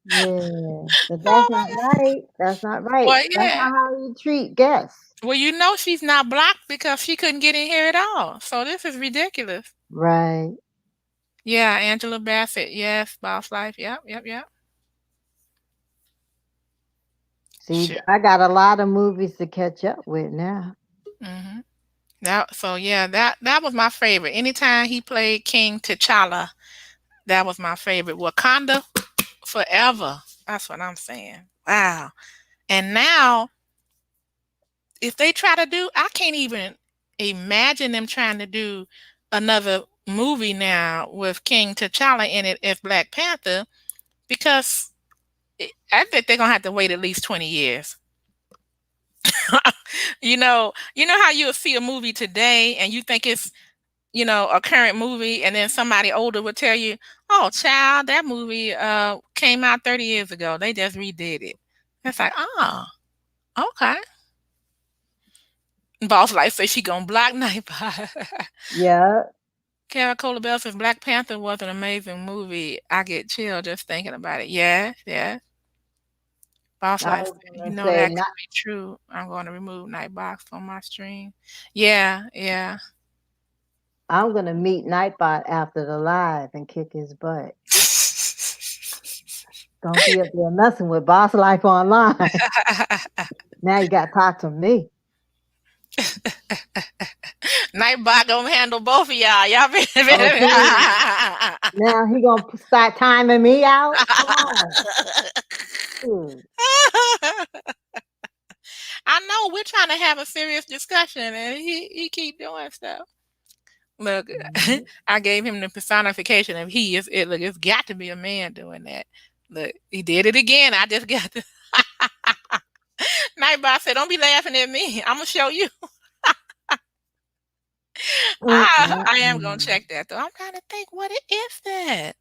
Speaker 2: Yeah, but that's
Speaker 1: Oh,
Speaker 2: not right. That's not right.
Speaker 1: well,
Speaker 2: That's
Speaker 1: yeah.
Speaker 2: not how you treat guests.
Speaker 1: Well, she's not blocked because she couldn't get in here at all. So this is ridiculous.
Speaker 2: Right.
Speaker 1: Yeah, Angela Bassett. Yes, Boss Life. Yep, yep, yep.
Speaker 2: See,
Speaker 1: Sure.
Speaker 2: I got a lot of movies to catch up with now.
Speaker 1: Hmm. That was my favorite. Anytime he played King T'Challa, that was my favorite. Wakanda forever. That's what I'm saying. Wow. And now, if they try to do, I can't even imagine them trying to do another movie now with King T'Challa in it as Black Panther because I think they're gonna have to wait at least 20 years. You know how you'll see a movie today and you think it's a current movie, and then somebody older would tell you, "Oh, child, that movie came out 30 years ago. They just redid it." It's like, "Oh, okay." Boss like say she gonna block night by.
Speaker 2: Yeah,
Speaker 1: Cara Colabel's Black Panther was an amazing movie. I get chill just thinking about it. Yeah, yeah. Boss
Speaker 2: I
Speaker 1: like
Speaker 2: was
Speaker 1: said,
Speaker 2: gonna say
Speaker 1: that
Speaker 2: not.
Speaker 1: could be true. I'm going to remove Nightbox from my stream. Yeah, yeah.
Speaker 2: I'm gonna meet Nightbot after the live and kick his butt. Don't be up there messing with Boss Life Online. Now you got to talk to me.
Speaker 1: Nightbot gonna handle both of y'all. Y'all be.
Speaker 2: Okay. Now he gonna start timing me out. Come on. Shoot.
Speaker 1: I know we're trying to have a serious discussion, and he keep doing stuff. Look,
Speaker 2: Mhm.
Speaker 1: I gave him the personification of he is it. Look, it's got to be a man doing that. Look, he did it again. I just got to. Nightbot said, "Don't be laughing at me. I'm gonna show you." I am gonna
Speaker 2: Mm-mm-mm.
Speaker 1: check that though. I'm trying to think, what it is that?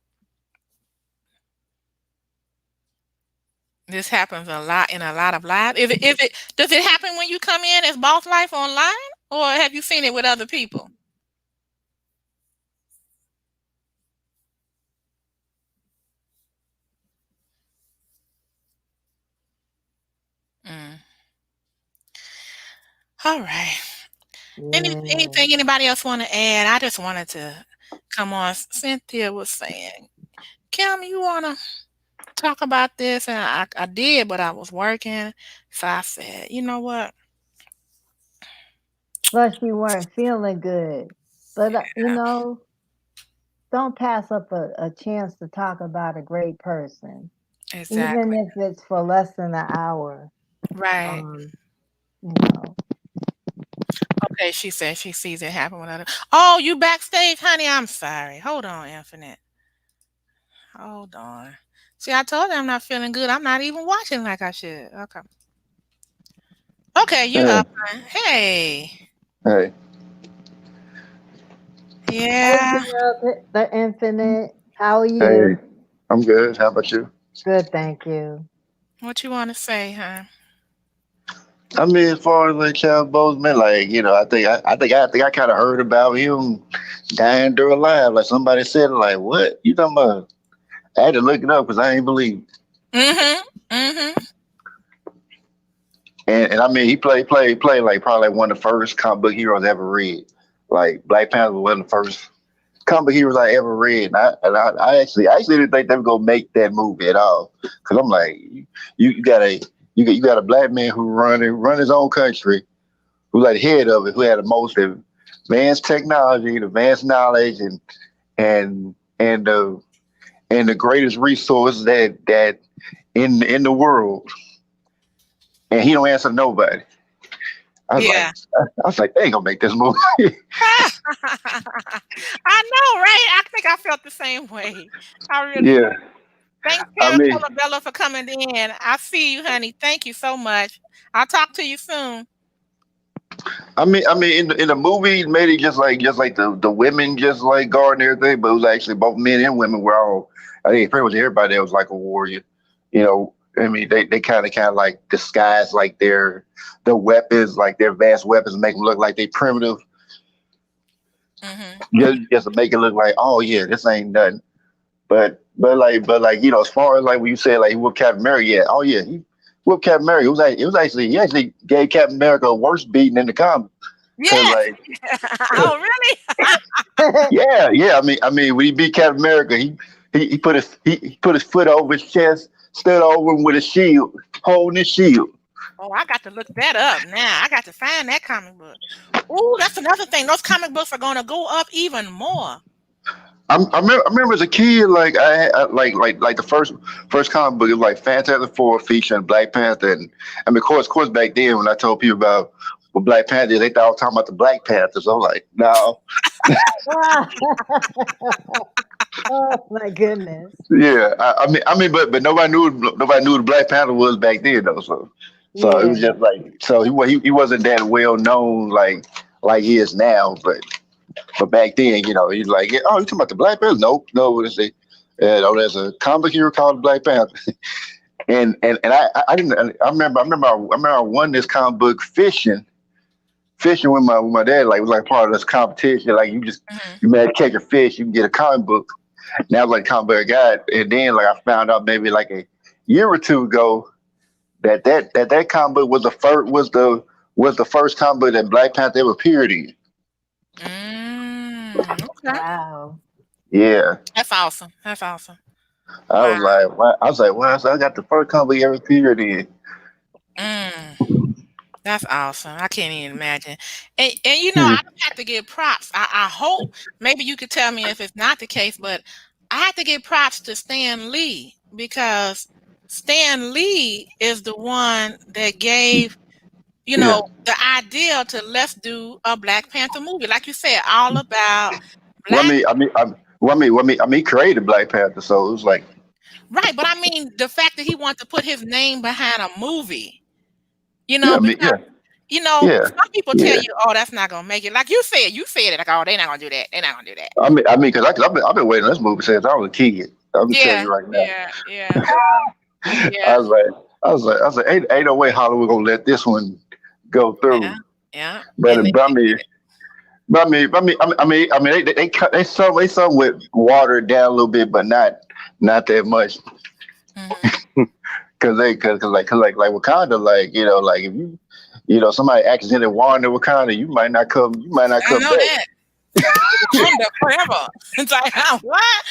Speaker 1: This happens a lot in a lot of lives. If it does it happen when you come in as boss life online, or have you seen it with other people? Mm. All right.
Speaker 2: Yeah.
Speaker 1: Anything anybody else want to add? I just wanted to come on. Cynthia was saying, Kim, you want to talk about this? And I did, but I was working. So I said, you know what?
Speaker 2: Plus you weren't feeling good. But, don't pass up a chance to talk about a great person, even
Speaker 1: Exactly.
Speaker 2: if it's for less than an hour.
Speaker 1: Right.
Speaker 2: Um, you know.
Speaker 1: Okay, she said she sees it happen with other. Oh, you backstage, honey. I'm sorry. Hold on, Infinite. Hold on. See, I told you I'm not feeling good. I'm not even watching like I should. Okay. Okay, you
Speaker 3: Hey,
Speaker 1: up, hon. Hey.
Speaker 3: hey,
Speaker 2: Hey,
Speaker 1: Yeah.
Speaker 2: the Infinite. How are you?
Speaker 3: hey, I'm good. How about you?
Speaker 2: Good, thank you.
Speaker 1: What you want to say, huh?
Speaker 3: I mean, as far as like Chadwick Boseman, like I kind of heard about him dying during alive. Like somebody said, like, what you talking about? I had to look it up because I ain't believe.
Speaker 1: Mm-hmm. Mm-hmm.
Speaker 3: And I mean, he played like probably like one of the first comic book heroes I ever read. Like Black Panther was one of the first comic book heroes I ever read. I actually didn't think they were gonna make that movie at all. Because I'm like, you got a black man who run his own country, who like the head of it, who had the most advanced technology, advanced knowledge, and and the and the greatest resource that in the world, and he don't answer nobody. I was like,
Speaker 1: Yeah.
Speaker 3: they ain't gonna make this movie.
Speaker 1: I know, right? I think I felt the same way. I really
Speaker 3: Yeah,
Speaker 1: did. Thanks,
Speaker 3: I
Speaker 1: Karen
Speaker 3: mean,
Speaker 1: Colabella, for coming in. I see you, honey. Thank you so much. I'll talk to you soon.
Speaker 3: in the movie, it made it just like the women just like guarding everything, but it was actually both men and women were all. I think pretty much everybody there was like a warrior. You know, I mean, they kind of like disguise like their weapons, like their vast weapons, make them look like they primitive,
Speaker 1: Mm-hmm.
Speaker 3: just to make it look like, oh yeah, this ain't nothing. But as far as like when you said like he whooped Captain America, yeah, oh yeah, he whooped Captain America. He actually gave Captain America a worse beating in the comic. Cause
Speaker 1: Yes.
Speaker 3: like
Speaker 1: Oh, really?
Speaker 3: yeah. I mean, when he beat Captain America, he put his foot over his chest, stood over him with a shield, holding his shield.
Speaker 1: Oh, I got to look that up now. I got to find that comic book. Ooh, that's another thing. Those comic books are going to go up even more.
Speaker 3: I remember as a kid, like like the first comic book, it was like Fantastic Four featuring Black Panther, and I mean, of course, back then when I told people about what Black Panther is, they thought I was talking about the Black Panthers. So I'm like, no,
Speaker 2: Oh my goodness.
Speaker 3: yeah, but nobody knew what Black Panther was back then though. So it
Speaker 2: Yeah.
Speaker 3: was just like he wasn't that well known like he is now, but back then, he's like, yeah, oh, you talking about the Black Panther? Nope, no, what is it? Oh, there's a comic hero called Black Panther, and I didn't. I remember I won this comic book fishing with my dad. Like it was like part of this competition. Like
Speaker 1: Mhm.
Speaker 3: you made to catch a fish, you can get a comic book. Now like comic book guy, and then like I found out maybe like a year or two ago that comic book was the first comic book that Black Panther ever appeared in.
Speaker 1: Okay.
Speaker 2: Wow.
Speaker 3: Yeah.
Speaker 1: That's awesome. That's awesome.
Speaker 3: I
Speaker 1: Wow.
Speaker 3: was like, wow. I was like, wow. So I got the first company ever appeared in.
Speaker 1: Mm. That's awesome. I can't even imagine. And I
Speaker 3: Hmm.
Speaker 1: have to give props. I hope maybe you could tell me if it's not the case, but I have to give props to Stan Lee because Stan Lee is the one that gave,
Speaker 3: Yeah.
Speaker 1: the idea to let's do a Black Panther movie. Like you said, all about
Speaker 3: Well,
Speaker 1: black.
Speaker 3: he created Black Panther, so it was like,
Speaker 1: Right, but I mean the fact that he wanted to put his name behind a movie,
Speaker 3: yeah,
Speaker 1: because
Speaker 3: yeah,
Speaker 1: some people tell
Speaker 3: yeah.
Speaker 1: you, "Oh, that's not gonna make it." Like you said it. Like, "Oh, they're not gonna do that. They're not gonna do that."
Speaker 3: Because I've been waiting on this movie since I was a kid. I'm gonna tell
Speaker 1: Yeah,
Speaker 3: you right now.
Speaker 1: yeah, yeah,
Speaker 3: I
Speaker 1: yeah,
Speaker 3: was like, ain't no way Hollywood gonna let this one go
Speaker 1: yeah,
Speaker 3: through.
Speaker 1: yeah. And
Speaker 3: But I mean, they somewhat watered down a little bit, but not that much.
Speaker 1: hmm
Speaker 3: Cause like Wakanda, like if somebody accidentally wandered Wakanda, you might not
Speaker 1: I
Speaker 3: come
Speaker 1: know
Speaker 3: back.
Speaker 1: that. Wakanda forever. It's like, what?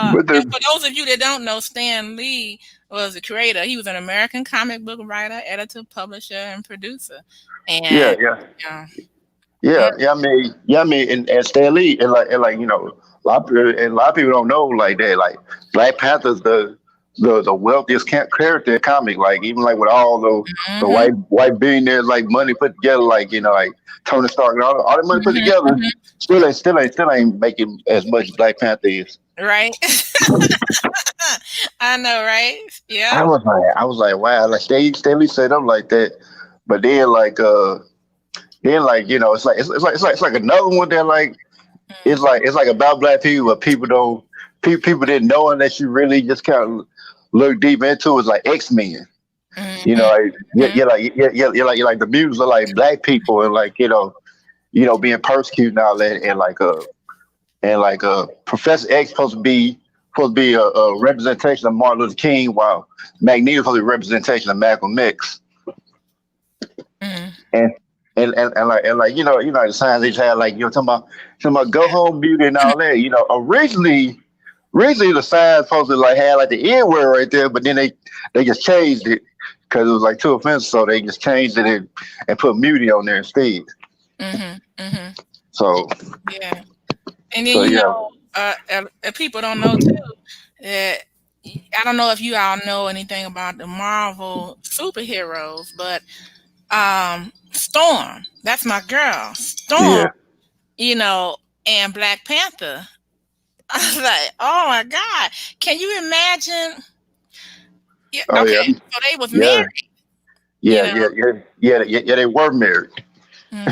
Speaker 3: But
Speaker 1: And
Speaker 3: the
Speaker 1: for those of you that don't know, Stan Lee was a creator. He was an American comic book writer, editor, publisher, and producer.
Speaker 3: yeah,
Speaker 1: And
Speaker 3: yeah,
Speaker 1: yeah,
Speaker 3: Yeah, yeah. I mean, and Stan Lee, and a lot of people don't know like that. Like Black Panther's the wealthiest character in comic. Like even like with all the
Speaker 1: Mm-hmm.
Speaker 3: white billionaires, like money put together, like like Tony Stark and all the money put together,
Speaker 1: Mm-hmm.
Speaker 3: still ain't making as much as Black Panther is.
Speaker 1: Right. I know, right? Yep.
Speaker 3: I was like, wow, like Stan Lee set up like that, but then like it's like another one that like it's like about black people, but people didn't know unless you really just kind of look deep into it. It's like X-Men. You know,
Speaker 1: Mm-hmm.
Speaker 3: like you're like the mutants are like black people and like being persecuted and all that, and Professor X supposed to be a representation of Martin Luther King, while Magneto supposed to be a representation of Malcolm X.
Speaker 1: Mm-hmm.
Speaker 3: And like the signs they had, like talking about go home beauty and all that. Originally the signs supposed to like had like the N word right there, but then they just changed it because it was like too offensive, so they just changed it and put beauty on there instead.
Speaker 1: Mm-hmm. Mm-hmm.
Speaker 3: So
Speaker 1: Yeah. And then
Speaker 3: so yeah,
Speaker 1: people don't know too that I don't know if you all know anything about the Marvel superheroes, but Storm, that's my girl, Storm,
Speaker 3: yeah,
Speaker 1: you know, and Black Panther. I was like, oh my God, can you imagine? Yeah,
Speaker 3: oh
Speaker 1: okay,
Speaker 3: yeah,
Speaker 1: so they was
Speaker 3: yeah,
Speaker 1: married, you know.
Speaker 3: yeah. They were married.
Speaker 1: Hmm.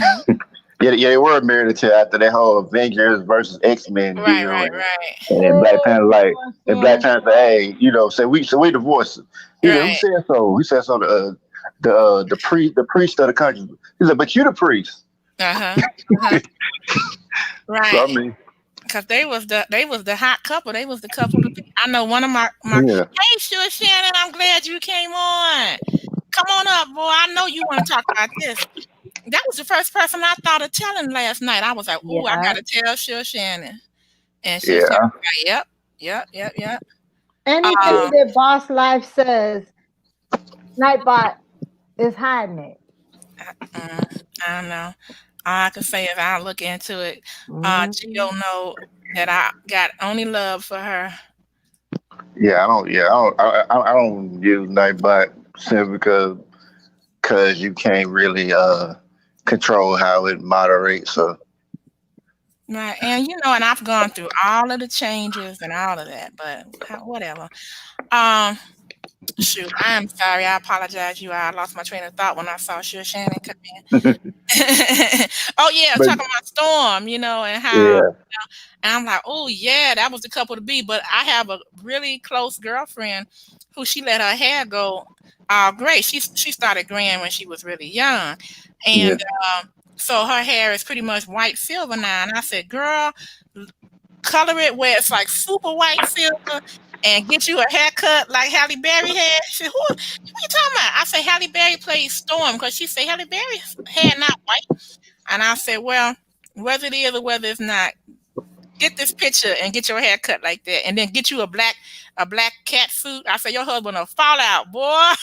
Speaker 3: Yeah, they were married until after that whole Avengers versus X-Men
Speaker 1: Right,
Speaker 3: deal,
Speaker 1: right,
Speaker 3: and
Speaker 1: right,
Speaker 3: then Black Panther like
Speaker 2: Oh,
Speaker 3: and Black Panther, hey, so we divorced. He said, who
Speaker 1: right.
Speaker 3: said so? He said so. The priest of the country. He said, but you the priest.
Speaker 1: Uh-huh. Uh-huh.
Speaker 3: So I
Speaker 1: Right.
Speaker 3: mean,
Speaker 1: Because they was the hot couple. They was the couple to be. I know one of my
Speaker 3: yeah,
Speaker 1: hey, sure, Shannon, I'm glad you came on. Come on up, boy. I know you want to talk about this. That was the first person I thought of telling last night. I was like, "Ooh, I
Speaker 2: yeah.
Speaker 1: gotta tell sure Shannon." And sure Shannon
Speaker 3: yeah,
Speaker 1: was like, "Yep, yep, yep, yep."
Speaker 2: Anything
Speaker 1: Um,
Speaker 2: that Boss Life says, Nightbot is hiding it.
Speaker 1: I don't know. All I can say is I'll look into it.
Speaker 2: Mhm.
Speaker 1: Gio know that I got only love for her.
Speaker 3: yeah. I don't use Nightbot simply because you can't really control how it moderates. So
Speaker 1: Right, and I've gone through all of the changes and all of that, but whatever. Um, Shoot, I am sorry. I apologize. I lost my train of thought when I saw Sure Shannon come in. Oh yeah,
Speaker 3: but
Speaker 1: talking about Storm, and how
Speaker 3: yeah,
Speaker 1: and I'm like, oh yeah, that was the couple to be. But I have a really close girlfriend who she let her hair go all gray. She started graying when she was really young,
Speaker 3: yeah,
Speaker 1: and so her hair is pretty much white silver now. And I said, girl, color it where it's like super white silver and get you a haircut like Halle Berry had. She said, who you talking about? I said, Halle Berry plays Storm because she said Halle Berry's hair not white. And I said, well, whether it is or whether it's not, get this picture and get your hair cut like that. And then get you a black cat suit. I said, your husband will fall out, boy.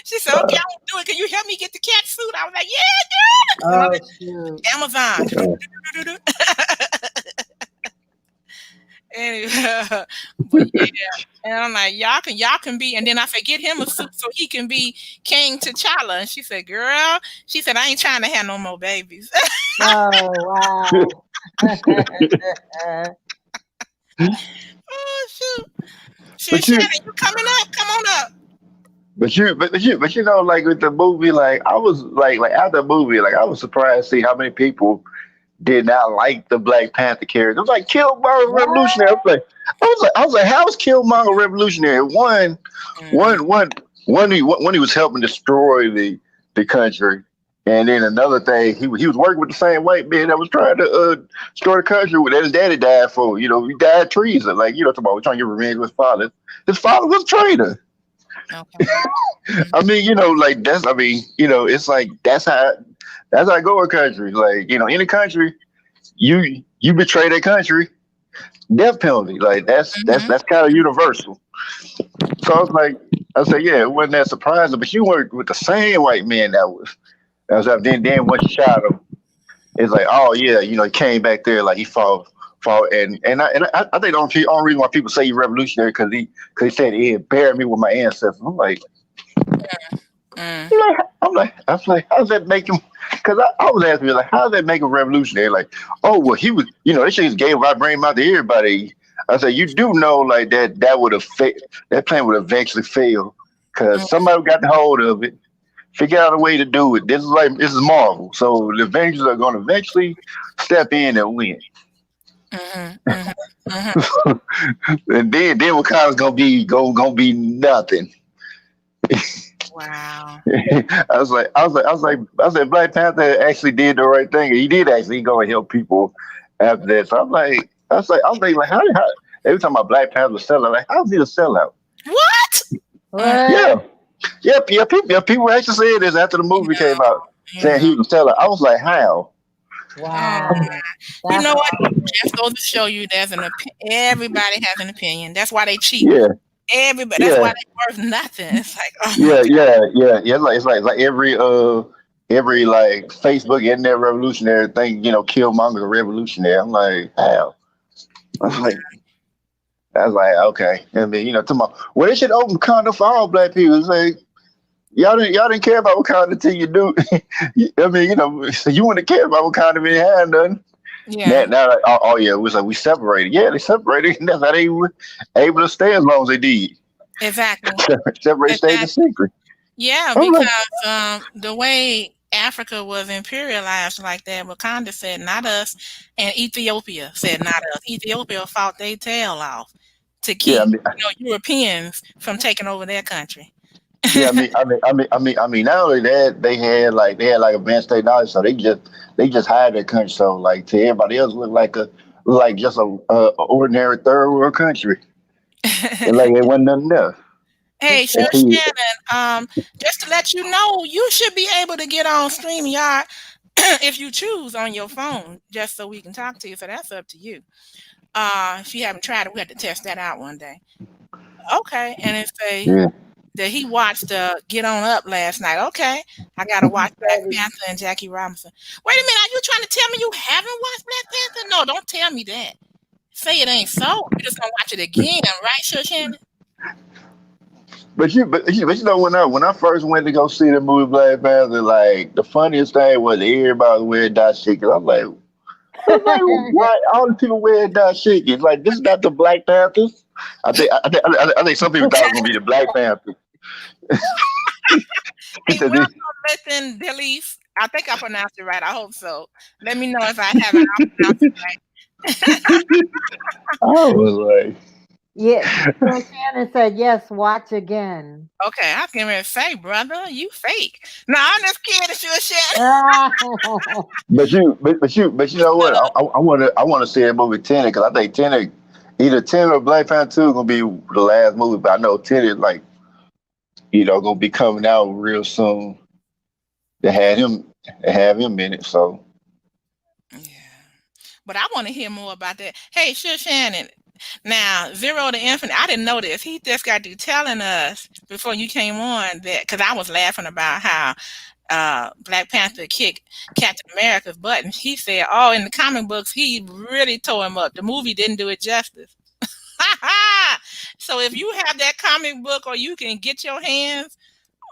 Speaker 1: She said, okay, I won't do it. Can you help me get the cat suit? I was like, yeah,
Speaker 2: Oh
Speaker 1: girl.
Speaker 2: shoot.
Speaker 1: Amazon.
Speaker 3: yeah.
Speaker 1: Anyway, but yeah, and I'm like, y'all can be, and then I said, get him a suit so he can be King T'Challa. And she said, girl, she said, I ain't trying to have no more babies.
Speaker 2: Oh wow.
Speaker 1: Oh shoot,
Speaker 3: but you,
Speaker 1: Shannon, you coming up? Come on up.
Speaker 3: like with the movie, like I was like after the movie, like I was surprised to see how many people did not like the Black Panther character. It was like Killmonger Revolutionary.
Speaker 2: What?
Speaker 3: I was like, how is Killmonger Revolutionary?
Speaker 1: Mhm.
Speaker 3: One, one, when he was helping destroy the country, and then another thing, he was working with the same white man that was trying to destroy the country that his daddy died for. He died treason. Like talking about trying to get revenge with his father. His father was a traitor.
Speaker 1: Okay. Mhm.
Speaker 3: I mean, like that's. I mean, it's like that's how I go in countries. Like any country, you betray that country, death penalty. Like that's
Speaker 1: Mhm.
Speaker 3: kind of universal. So I was like, I said, yeah, it wasn't that surprising, but you weren't with the same white man that was up. Then once you shot him, it's like, oh yeah, he came back there like he fought, and I think the only reason why people say he's revolutionary because he said he had buried me with my ancestors.
Speaker 1: Mm.
Speaker 3: I'm like, how does that make him? Because I was asking me like, how does that make him revolutionary? Like, oh well, he was, they should just gave vibranium out to everybody. I said, you do know like that would have that plan would eventually fail because somebody got the hold of it, figure out a way to do it. This is Marvel, so the Avengers are going to eventually step in and win.
Speaker 1: Mm-hmm, mm-hmm, mm-hmm.
Speaker 3: And then Wakanda's gonna be nothing.
Speaker 1: Wow.
Speaker 3: I was like, Black Panther actually did the right thing. He did actually go and help people after that. So I was thinking like, how every time my Black Panther was selling, like, how's he a sellout?
Speaker 1: What?
Speaker 3: Yeah,
Speaker 2: What?
Speaker 3: people actually said this after the
Speaker 1: You
Speaker 3: movie came
Speaker 1: know,
Speaker 3: out,
Speaker 1: you
Speaker 3: saying
Speaker 1: know.
Speaker 3: he was a sellout. I was like, how?
Speaker 1: Oh,
Speaker 2: Wow.
Speaker 1: you
Speaker 2: That's
Speaker 1: know what?
Speaker 2: awful.
Speaker 1: Just goes to show you everybody has an opinion. That's why they cheap.
Speaker 3: Yeah,
Speaker 1: Everybody. That's
Speaker 3: yeah,
Speaker 1: why they worth nothing. It's like, oh my
Speaker 3: yeah, yeah, yeah, yeah. It's like every like Facebook internet revolutionary thing, Killmonger's a revolutionary. I'm like, how? I was like, okay. I mean, tomorrow. Well, they should open condo for all black people. It's like y'all didn't care about Wakanda until you do. I mean, so you wouldn't care about Wakanda if you had nothing.
Speaker 1: yeah,
Speaker 3: Now, like, oh yeah, it was like we separated. Yeah, they separated. And that's how they were able to stay as long as they did.
Speaker 1: exactly,
Speaker 3: Separated, stayed in
Speaker 1: exactly.
Speaker 3: secret.
Speaker 1: Yeah,
Speaker 3: I'm like,
Speaker 1: because the way Africa was imperialized like that, Wakanda said not us, and Ethiopia said not us. Ethiopia fought their tail off to
Speaker 3: yeah, I
Speaker 1: keep
Speaker 3: mean,
Speaker 1: Europeans from taking over their country.
Speaker 3: yeah, I mean, not only that, they had like advanced technology, so they just hired their country. So like to everybody else, look like just a ordinary third world country. And like it wasn't nothing else.
Speaker 1: Hey, sure,
Speaker 3: Until you,
Speaker 1: Shannon. Just to let you know, you should be able to get on StreamYard if you choose on your phone, just so we can talk to you. So that's up to you. If you haven't tried it, we have to test that out one day. Okay, and it say
Speaker 3: yeah.
Speaker 1: that he watched Get On Up last night. Okay, I gotta watch Black Panther and Jackie Robinson. Wait a minute, are you trying to tell me you haven't watched Black Panther? No, don't tell me that. Say it ain't so. You just gonna watch it again, right, sure, Shannon?
Speaker 3: But when I first went to go see the movie Black Panther, like the funniest thing was everybody was wearing dashikis. I'm like, what? All the people wearing dashikis. Like, this is not the Black Panthers. I think some people thought it was gonna be the Black Panthers. He
Speaker 1: Hey,
Speaker 3: said,
Speaker 1: welcome, listen, Delise. I think I pronounced it right. I hope so. Let me know if I haven't. I'll pronounce it right.
Speaker 3: I was like,
Speaker 2: Yeah. So Shannon said, yes, watch again.
Speaker 1: Okay, I was getting ready to say, brother, you fake. No, I'm just kidding, sure, Shannon.
Speaker 3: but you know what? I want to see that movie Tenet because I think either Tenet or Black Panther 2 gonna be the last movie. But I know Tenet like gonna be coming out real soon. They have him in it. So
Speaker 1: Yeah. But I want to hear more about that. Hey, sure, Shannon. Now, Zero to Infinite, I didn't know this. He just got to telling us before you came on that because I was laughing about how Black Panther kicked Captain America's butt, and he said, "Oh, in the comic books, he really tore him up. The movie didn't do it justice." So if you have that comic book, or you can get your hands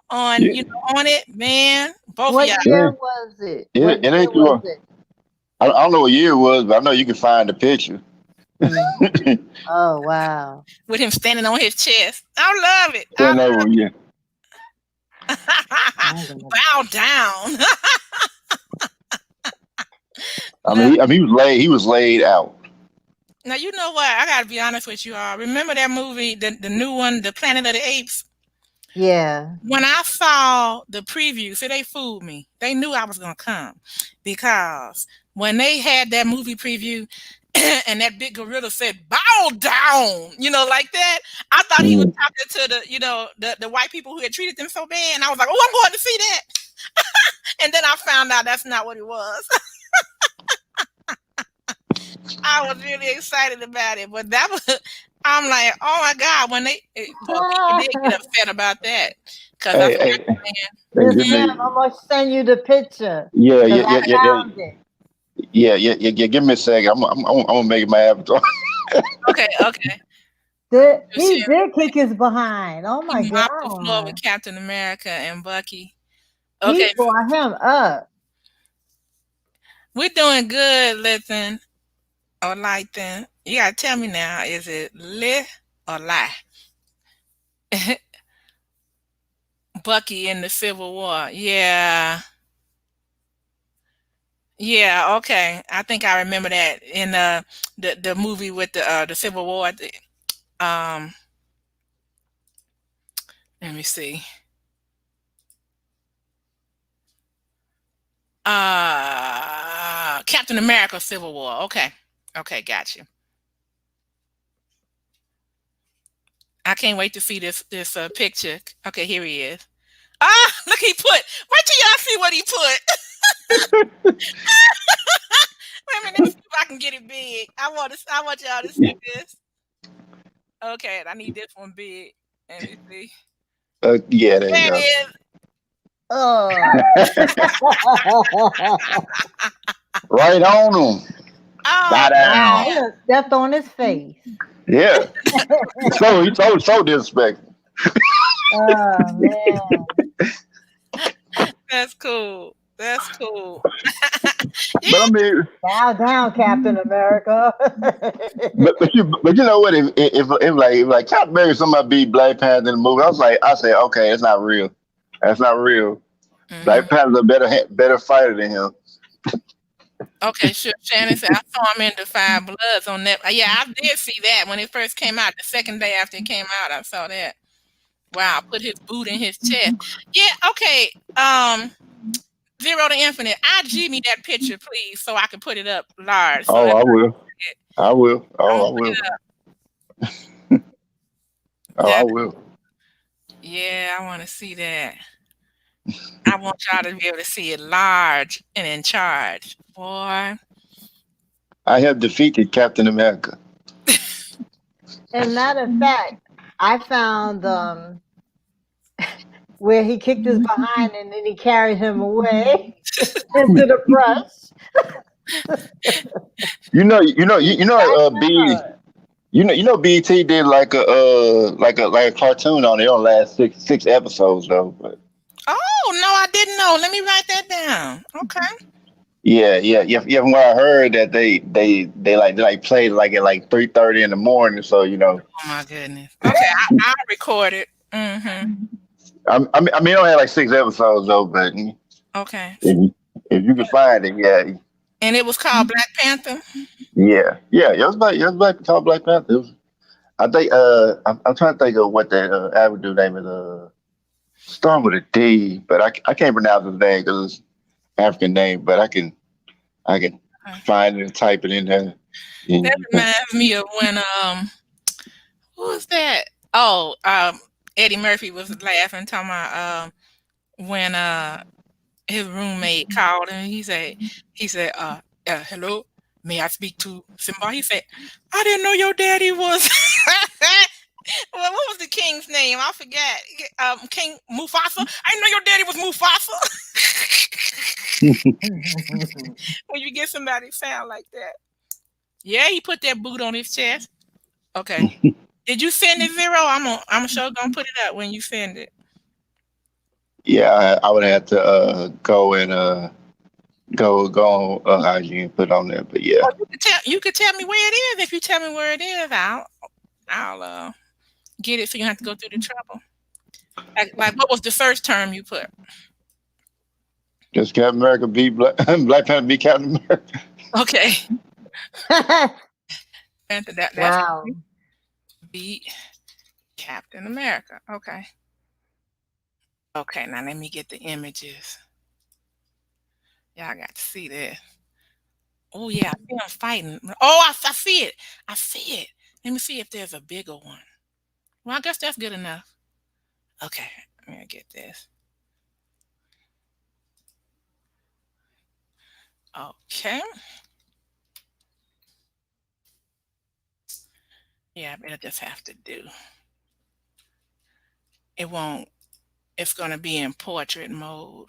Speaker 1: on
Speaker 3: yeah,
Speaker 1: on it, man, both of
Speaker 2: What
Speaker 1: y'all.
Speaker 3: yeah,
Speaker 2: year was it?
Speaker 3: it,
Speaker 2: What
Speaker 3: it
Speaker 2: year
Speaker 3: ain't too
Speaker 2: was
Speaker 3: long.
Speaker 2: it?
Speaker 3: I don't know what year it was, but I know you can find the picture.
Speaker 2: Mm. Oh, wow.
Speaker 1: With him standing on his chest. I love it.
Speaker 3: Turn over, yeah.
Speaker 2: I'm gonna-
Speaker 1: Bow down.
Speaker 3: I
Speaker 1: Love
Speaker 3: mean, he was laid out.
Speaker 1: Now you know what? I gotta be honest with you all. Remember that movie, the new one, The Planet of the Apes?
Speaker 2: Yeah.
Speaker 1: When I saw the preview, see, they fooled me. They knew I was gonna come because when they had that movie preview and that big gorilla said "bow down," like that, I thought he was
Speaker 3: Mhm.
Speaker 1: talking to the white people who had treated them so bad, and I was like, "Oh, I'm going to see that." And then I found out that's not what it was. I was really excited about it, but that was I'm like, oh my god, when well, people did get upset about that because I
Speaker 3: Hey,
Speaker 1: forgot
Speaker 3: hey,
Speaker 1: the man.
Speaker 3: hey,
Speaker 2: Yes,
Speaker 3: give
Speaker 1: Mhm.
Speaker 2: ma'am.
Speaker 3: me.
Speaker 2: I'm gonna send you the picture
Speaker 3: Yeah,
Speaker 2: because
Speaker 3: yeah,
Speaker 2: I
Speaker 3: yeah, yeah, yeah,
Speaker 2: found it.
Speaker 3: yeah. Give me a second. I'm gonna make it my avatar.
Speaker 1: Okay, okay. Just
Speaker 2: He did kick his behind. Oh
Speaker 1: he
Speaker 2: my
Speaker 1: mopped the floor with
Speaker 2: god.
Speaker 1: Captain America and Bucky.
Speaker 2: He
Speaker 1: Okay,
Speaker 2: tore him up.
Speaker 1: we're doing good, listen. Or like then. You gotta tell me now, is it lit or lie? Bucky in the Civil War. Yeah. Yeah, okay. I think I remember that in the movie with the Civil War. Um, let me see. Captain America Civil War. Okay. Okay, got you. I can't wait to see this picture. Okay, here he is. Ah, look he put. Wait till y'all see what he put. Wait a minute, let me see if I can get it big. I want y'all to see this. Okay, I need this one big. Let me see.
Speaker 3: Yeah, there you
Speaker 1: There it
Speaker 3: go.
Speaker 1: is.
Speaker 2: Oh.
Speaker 3: Right on him.
Speaker 1: Oh
Speaker 3: Bow
Speaker 2: Wow,
Speaker 3: down.
Speaker 2: he
Speaker 1: man.
Speaker 2: done stepped on his face.
Speaker 3: Yeah. So disrespectful.
Speaker 2: Oh man.
Speaker 1: That's cool. That's cool. Yeah.
Speaker 3: But I mean,
Speaker 2: Bow down, Captain America.
Speaker 3: but you know what? If Captain America somebody beat Black Panther in the movie, I say okay, it's not real. That's not real.
Speaker 1: Mhm.
Speaker 3: Black Panther's a better fighter than him.
Speaker 1: Okay, sure. Shannon said I saw him in the Five Bloods on that. Yeah, I did see that when it first came out. The second day after it came out, I saw that. Wow, put his boot in his chest. Yeah, okay. Zero to Infinite. IG me that picture, please, so I can put it up large. So
Speaker 3: Oh,
Speaker 1: that
Speaker 3: I will. I will.
Speaker 1: I'm
Speaker 3: Oh,
Speaker 1: gonna
Speaker 3: I
Speaker 1: put
Speaker 3: will.
Speaker 1: it up.
Speaker 3: Oh, I
Speaker 1: That
Speaker 3: will.
Speaker 1: yeah, I want to see that. I want y'all to be able to see it large and in charge, boy.
Speaker 3: I have defeated Captain America.
Speaker 2: And matter of fact, I found where he kicked his behind and then he carried him away into the brush.
Speaker 3: B.
Speaker 2: Backyard.
Speaker 3: BT did like a cartoon on it. It don't last six episodes though. But
Speaker 1: Oh no, I didn't know. Let me write that down. Okay.
Speaker 3: yeah. From what I heard that they played like at like 3:30 in the morning. So
Speaker 1: Oh my goodness. Okay, I'll record it. Mhm.
Speaker 3: I mean, it only had like 6 episodes though. But
Speaker 1: Okay.
Speaker 3: if you can find it, yeah,
Speaker 1: And it was called Black Panther?
Speaker 3: yeah. It was called Black Panther. I think I'm trying to think of what that actor dude name is. Starting with a D, but I can't pronounce his name because it's African name. But I can
Speaker 1: Okay.
Speaker 3: find it and type it in there.
Speaker 1: That
Speaker 3: And,
Speaker 1: reminds me of when who was that? Oh, Eddie Murphy was laughing, talking about when his roommate called him. He said, hello, may I speak to Simba? He said, I didn't know your daddy was well, what was the king's name? I forgot. King Mufasa. I didn't know your daddy was Mufasa. When you get somebody sound like that. Yeah, he put that boot on his chest. Okay. Did you send it Zero? I'm sure gonna put it up when you send it.
Speaker 3: yeah, I would have to go and go on IG and put it on there. But yeah,
Speaker 1: Oh, you could tell me where it is. If you tell me where it is, I'll get it so you don't have to go through the trouble. Like what was the first term you put?
Speaker 3: just Captain America beat Black Panther beat Captain America.
Speaker 1: Okay. That's
Speaker 2: Wow.
Speaker 1: beat Captain America. Okay. Okay, now let me get the images. Y'all got to see this. Oh yeah, I see him fighting. Oh, I see it. I see it. Let me see if there's a bigger one. Well, I guess that's good enough. Okay, I'm gonna get this. Okay. Yeah, it'll just have to do. It won't. It's gonna be in portrait mode.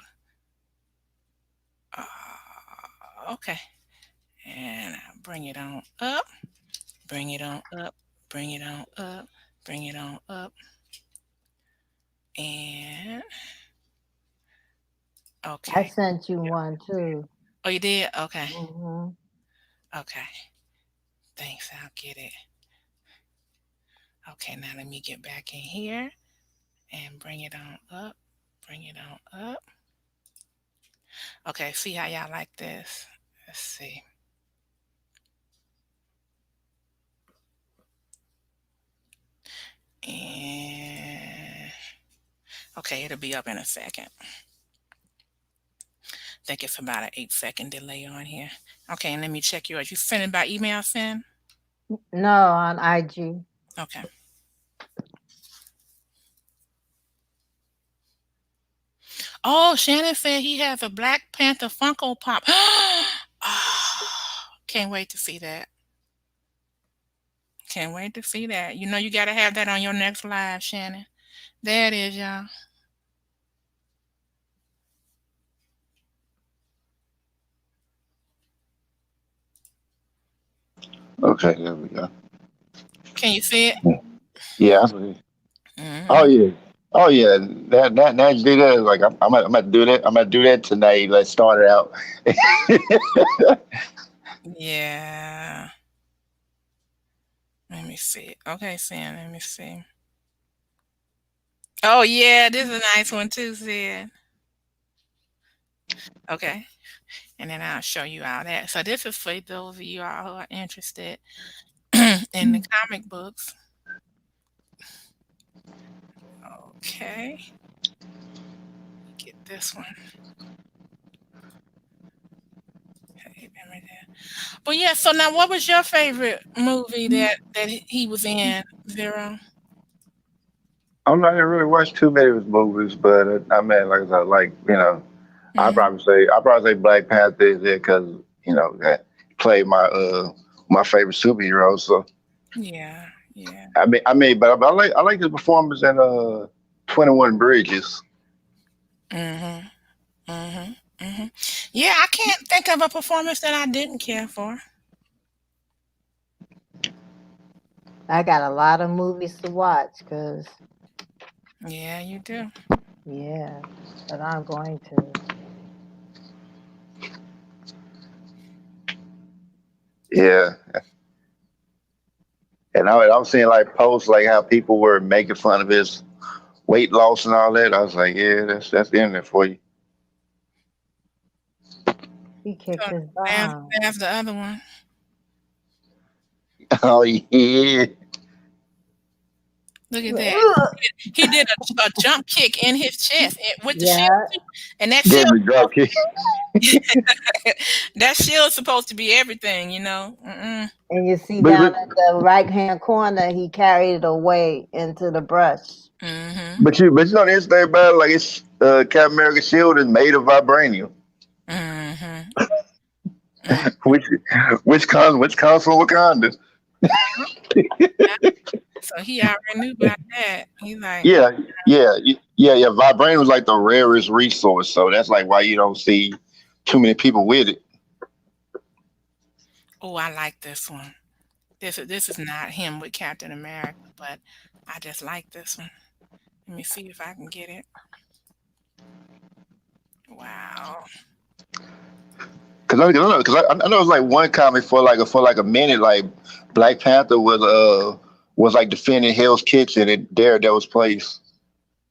Speaker 1: Okay, and I'll bring it on up. Bring it on up. Bring it on up. Bring it on up. And
Speaker 2: I
Speaker 1: okay.
Speaker 2: sent you one too.
Speaker 1: Oh, you did? Okay.
Speaker 2: Hmm.
Speaker 1: Okay. Thanks. I'll get it. Okay, now let me get back in here and bring it on up. Bring it on up. Okay, see how y'all like this? Let's see. And okay, it'll be up in a second. I think it's about an 8-second delay on here. Okay, and let me check yours. You send it by email, Sin?
Speaker 2: No, on IG.
Speaker 1: Okay. Oh, Shannon said he has a Black Panther Funko Pop. Oh, can't wait to see that. Can't wait to see that. You know you got to have that on your next live, Shannon. There it is, y'all.
Speaker 3: Okay, there we go.
Speaker 1: Can you see it?
Speaker 3: Yeah, I see. Oh
Speaker 1: Hmm.
Speaker 3: yeah. Oh yeah. That now you do that. Like I'm gonna do that. I'm gonna do that tonight. Let's start it out.
Speaker 1: Yeah. Let me see. Okay, Sam, let me see. Oh, yeah, this is a nice one too, Sid. Okay. And then I'll show you all that. So this is for those of you all who are interested in the comic books. Okay. Get this one. Okay, right there. But yeah, so now what was your favorite movie that he was in, Zero?
Speaker 3: I'm not gonna really watch too many of his movies, but I mean, like I said, like
Speaker 1: Hmm.
Speaker 3: I probably say Black Panther is it because that played my favorite superhero. So
Speaker 1: Yeah, yeah.
Speaker 3: but I like his performance in 21 Bridges.
Speaker 1: Mhm. Mhm. Mhm. Yeah, I can't think of a performance that I didn't care for.
Speaker 2: I got a lot of movies to watch because,
Speaker 1: Yeah, you do.
Speaker 2: yeah, but I'm going to.
Speaker 3: Yeah, and I was seeing like posts like how people were making fun of his weight loss and all that. I was like, yeah, that's in there for you.
Speaker 2: He kicked
Speaker 1: So
Speaker 2: his
Speaker 1: there's
Speaker 2: behind.
Speaker 1: there's the other one.
Speaker 3: Oh yeah,
Speaker 1: Look at that. He did a jump kick in his chest with the shield
Speaker 2: Yeah,
Speaker 1: too. And that
Speaker 3: gave
Speaker 1: shield
Speaker 3: me drop kick.
Speaker 1: that shield's supposed to be everything, you know. Mm-mm.
Speaker 2: and you see
Speaker 3: But,
Speaker 2: down
Speaker 3: but
Speaker 2: at the right hand corner, he carried it away into the brush.
Speaker 1: Mhm.
Speaker 3: but you know this thing about it, like it's Captain America shield is made of vibranium,
Speaker 1: Mhm. Mm.
Speaker 3: which which comes from Wakanda.
Speaker 1: Yeah. So he already knew about that. He's like,
Speaker 3: Yeah, yeah. Vibranium is like the rarest resource, so that's like why you don't see too many people with it.
Speaker 1: "Oh, I like this one. This is not him with Captain America, but I just like this one. Let me see if I can get it. Wow.
Speaker 3: I know it's like one comic for like a minute, like Black Panther was like defending Hell's Kitchen at Daredevil's place.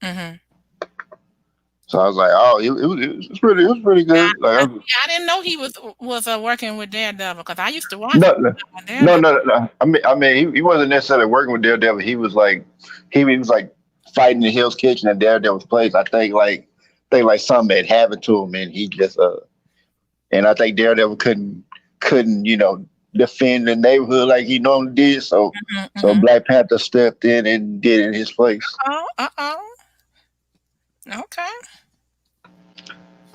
Speaker 1: Mhm.
Speaker 3: So I was like, oh, it was pretty
Speaker 1: Yeah,
Speaker 3: good. Like,
Speaker 1: I didn't know he was working with Daredevil because I used to watch
Speaker 3: no, no, no,
Speaker 1: Daredevil.
Speaker 3: no, no. I mean, he wasn't necessarily working with Daredevil. He was like fighting in Hell's Kitchen at Daredevil's place. I think like something had happened to him, and he just and I think Daredevil couldn't defend the neighborhood like he normally did.
Speaker 1: Mhm,
Speaker 3: So
Speaker 1: mhm.
Speaker 3: Black Panther stepped in and did it in his place.
Speaker 1: Oh, uh-oh. Okay.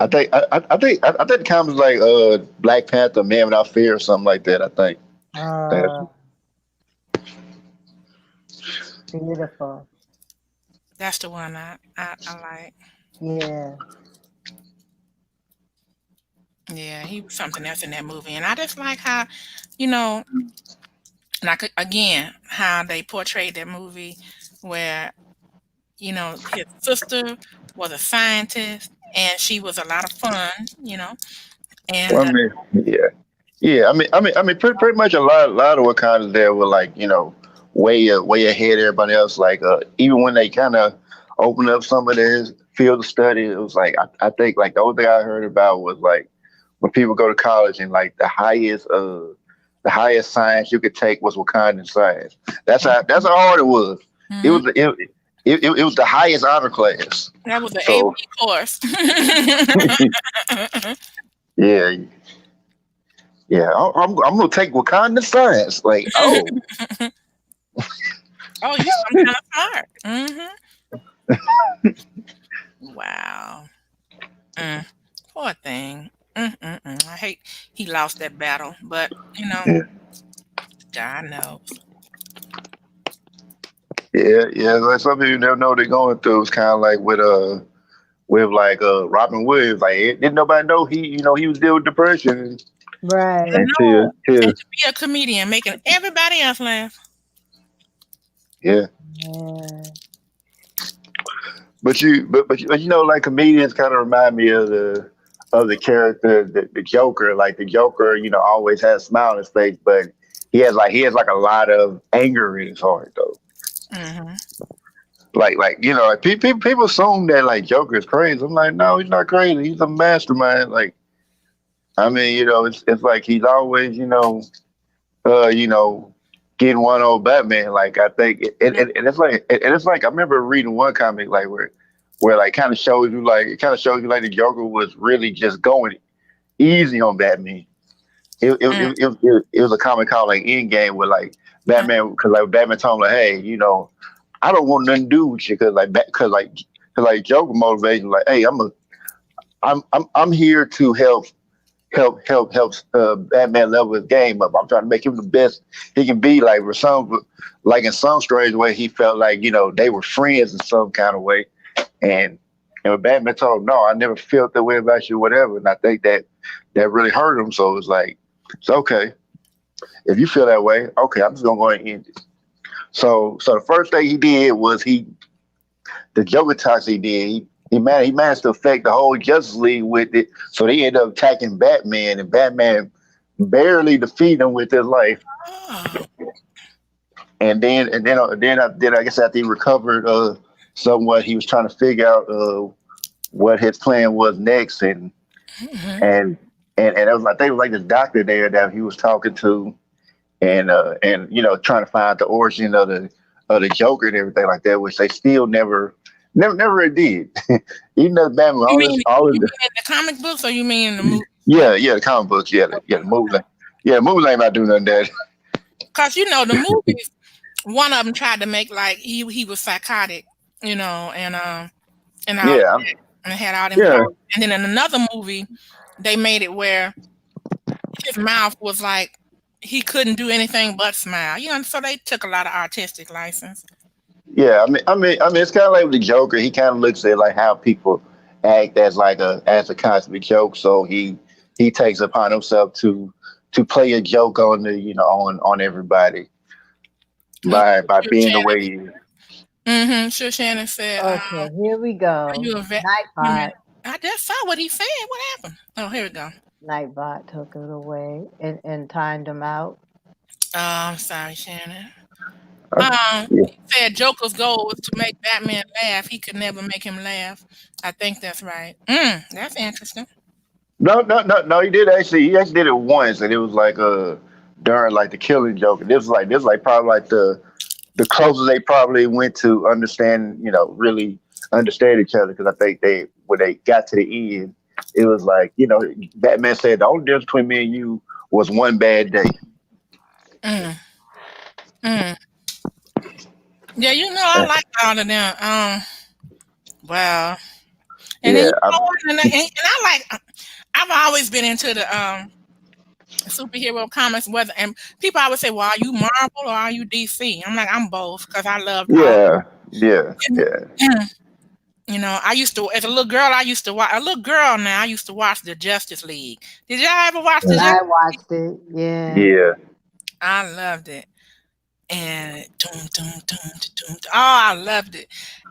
Speaker 3: I think the comic was like Black Panther, Man Without Fear, or something like that. I think. That's,
Speaker 2: Uh, Beautiful.
Speaker 1: That's the one I like.
Speaker 2: Yeah.
Speaker 1: Yeah, he was something else in that movie, and I just like how, you know, like again, how they portrayed that movie, where his sister was a scientist, and she was a lot of fun, and
Speaker 3: Well, I mean, yeah, yeah. I mean, pretty much a lot of Wakandas there were like, way ahead of everybody else. Like, even when they kind of opened up some of their field of study, it was like I think like the only thing I heard about was like when people go to college and like the highest science you could take was Wakandan science. That's how hard it was. It
Speaker 1: mhm,
Speaker 3: was it was the highest honor class.
Speaker 1: that was the
Speaker 3: So
Speaker 1: AP course.
Speaker 3: yeah, yeah. I'm gonna take Wakandan science. Like, oh.
Speaker 1: Oh, you some kind of smart. Wow. Mm, poor thing. I hate he lost that battle, but God knows.
Speaker 3: Yeah, yeah. Like some people never know what they're going through. It's kind of like with like Robin Williams. Like didn't nobody know he was dealing with depression
Speaker 1: I
Speaker 2: Right.
Speaker 3: until
Speaker 1: know. And
Speaker 3: till
Speaker 1: to be a comedian, making everybody else laugh.
Speaker 3: yeah.
Speaker 2: Yeah.
Speaker 3: But like comedians kind of remind me of the character the Joker. Like the Joker, always has a smile on his face, but he has like a lot of anger in his heart though.
Speaker 1: Hmm.
Speaker 3: Like people assume that like Joker is crazy. I'm like, no, he's not crazy. He's a mastermind. Like I mean, it's like he's always, uh, you know, getting one old Batman. Like I think, and it's like I remember reading one comic like where like kind of shows you like the Joker was really just going easy on Batman. It was a comic called like Endgame where like Batman because like Batman told him like, hey, I don't want nothing to do with you because like Joker motivation like, hey, I'm here to help Batman level his game up. I'm trying to make him the best he can be. Like for some, like in some strange way, he felt like they were friends in some kind of way. And and when Batman told him, no, I never felt that way about you, whatever. And I think that really hurt him. So it's like, it's okay if you feel that way. Okay, I'm just gonna go ahead and end it. So the first thing he did was the Joker tox he did. He managed to affect the whole Justice League with it. So they ended up attacking Batman, and Batman barely defeated him with his life.
Speaker 1: Oh.
Speaker 3: And then I guess after he recovered somewhat, he was trying to figure out what his plan was next,
Speaker 1: Hmm.
Speaker 3: and it was, I think it was like the doctor there that he was talking to, and trying to find the origin of the Joker and everything like that, which they still never really did. Even though Batman,
Speaker 1: You
Speaker 3: all
Speaker 1: mean
Speaker 3: this, all of
Speaker 1: you
Speaker 3: the,
Speaker 1: mean in the comic books, or you mean in the movie?
Speaker 3: yeah, the comic books, yeah, the movies, the movies ain't about doing nothing that.
Speaker 1: Because the movies, one of them tried to make like he was psychotic, and all
Speaker 3: Yeah,
Speaker 1: and had all them
Speaker 3: yeah,
Speaker 1: powers. And then in another movie, they made it where his mouth was like he couldn't do anything but smile. So they took a lot of artistic license.
Speaker 3: yeah. I mean, it's kind of like with the Joker. He kind of looks at like how people act as a constant joke. So he takes upon himself to play a joke on on everybody by
Speaker 1: Sure,
Speaker 3: being the
Speaker 1: Shannon.
Speaker 3: way he is.
Speaker 1: Sure, Shannon said,
Speaker 2: Okay, here we
Speaker 1: "Are
Speaker 2: go.
Speaker 1: you a vet?" Wait a
Speaker 2: Nightbot.
Speaker 1: minute. I just saw what he said. What happened? Oh, here we go.
Speaker 2: Nightbot took it away and timed him out.
Speaker 1: Oh, I'm sorry, Shannon.
Speaker 3: Uh, yeah.
Speaker 1: He said Joker's goal was to make Batman laugh. He could never make him laugh. I think that's right. That's interesting.
Speaker 3: No, no, no, no. He actually did it once, and it was like during like the Killing Joke. And this was like probably like the closest they probably went to understand, really understand each other. Because I think when they got to the end, it was like, Batman said the only difference between me and you was one bad day.
Speaker 1: Mm, mm. Yeah, I like all of them. Wow. And then
Speaker 3: Yeah,
Speaker 1: what? And I like. I've always been into superhero comics. Whether and people always say, "Well, are you Marvel or are you DC?" I'm like, I'm both because I loved all.
Speaker 3: Yeah, yeah, yeah.
Speaker 1: You know, I used to as a little girl. I used to watch a little girl. Now I used to watch the Justice League. Did y'all ever watch the
Speaker 3: Mm.
Speaker 2: I
Speaker 1: Justice?
Speaker 2: watched it. Yeah.
Speaker 3: Yeah.
Speaker 1: I loved it, and oh, I loved it,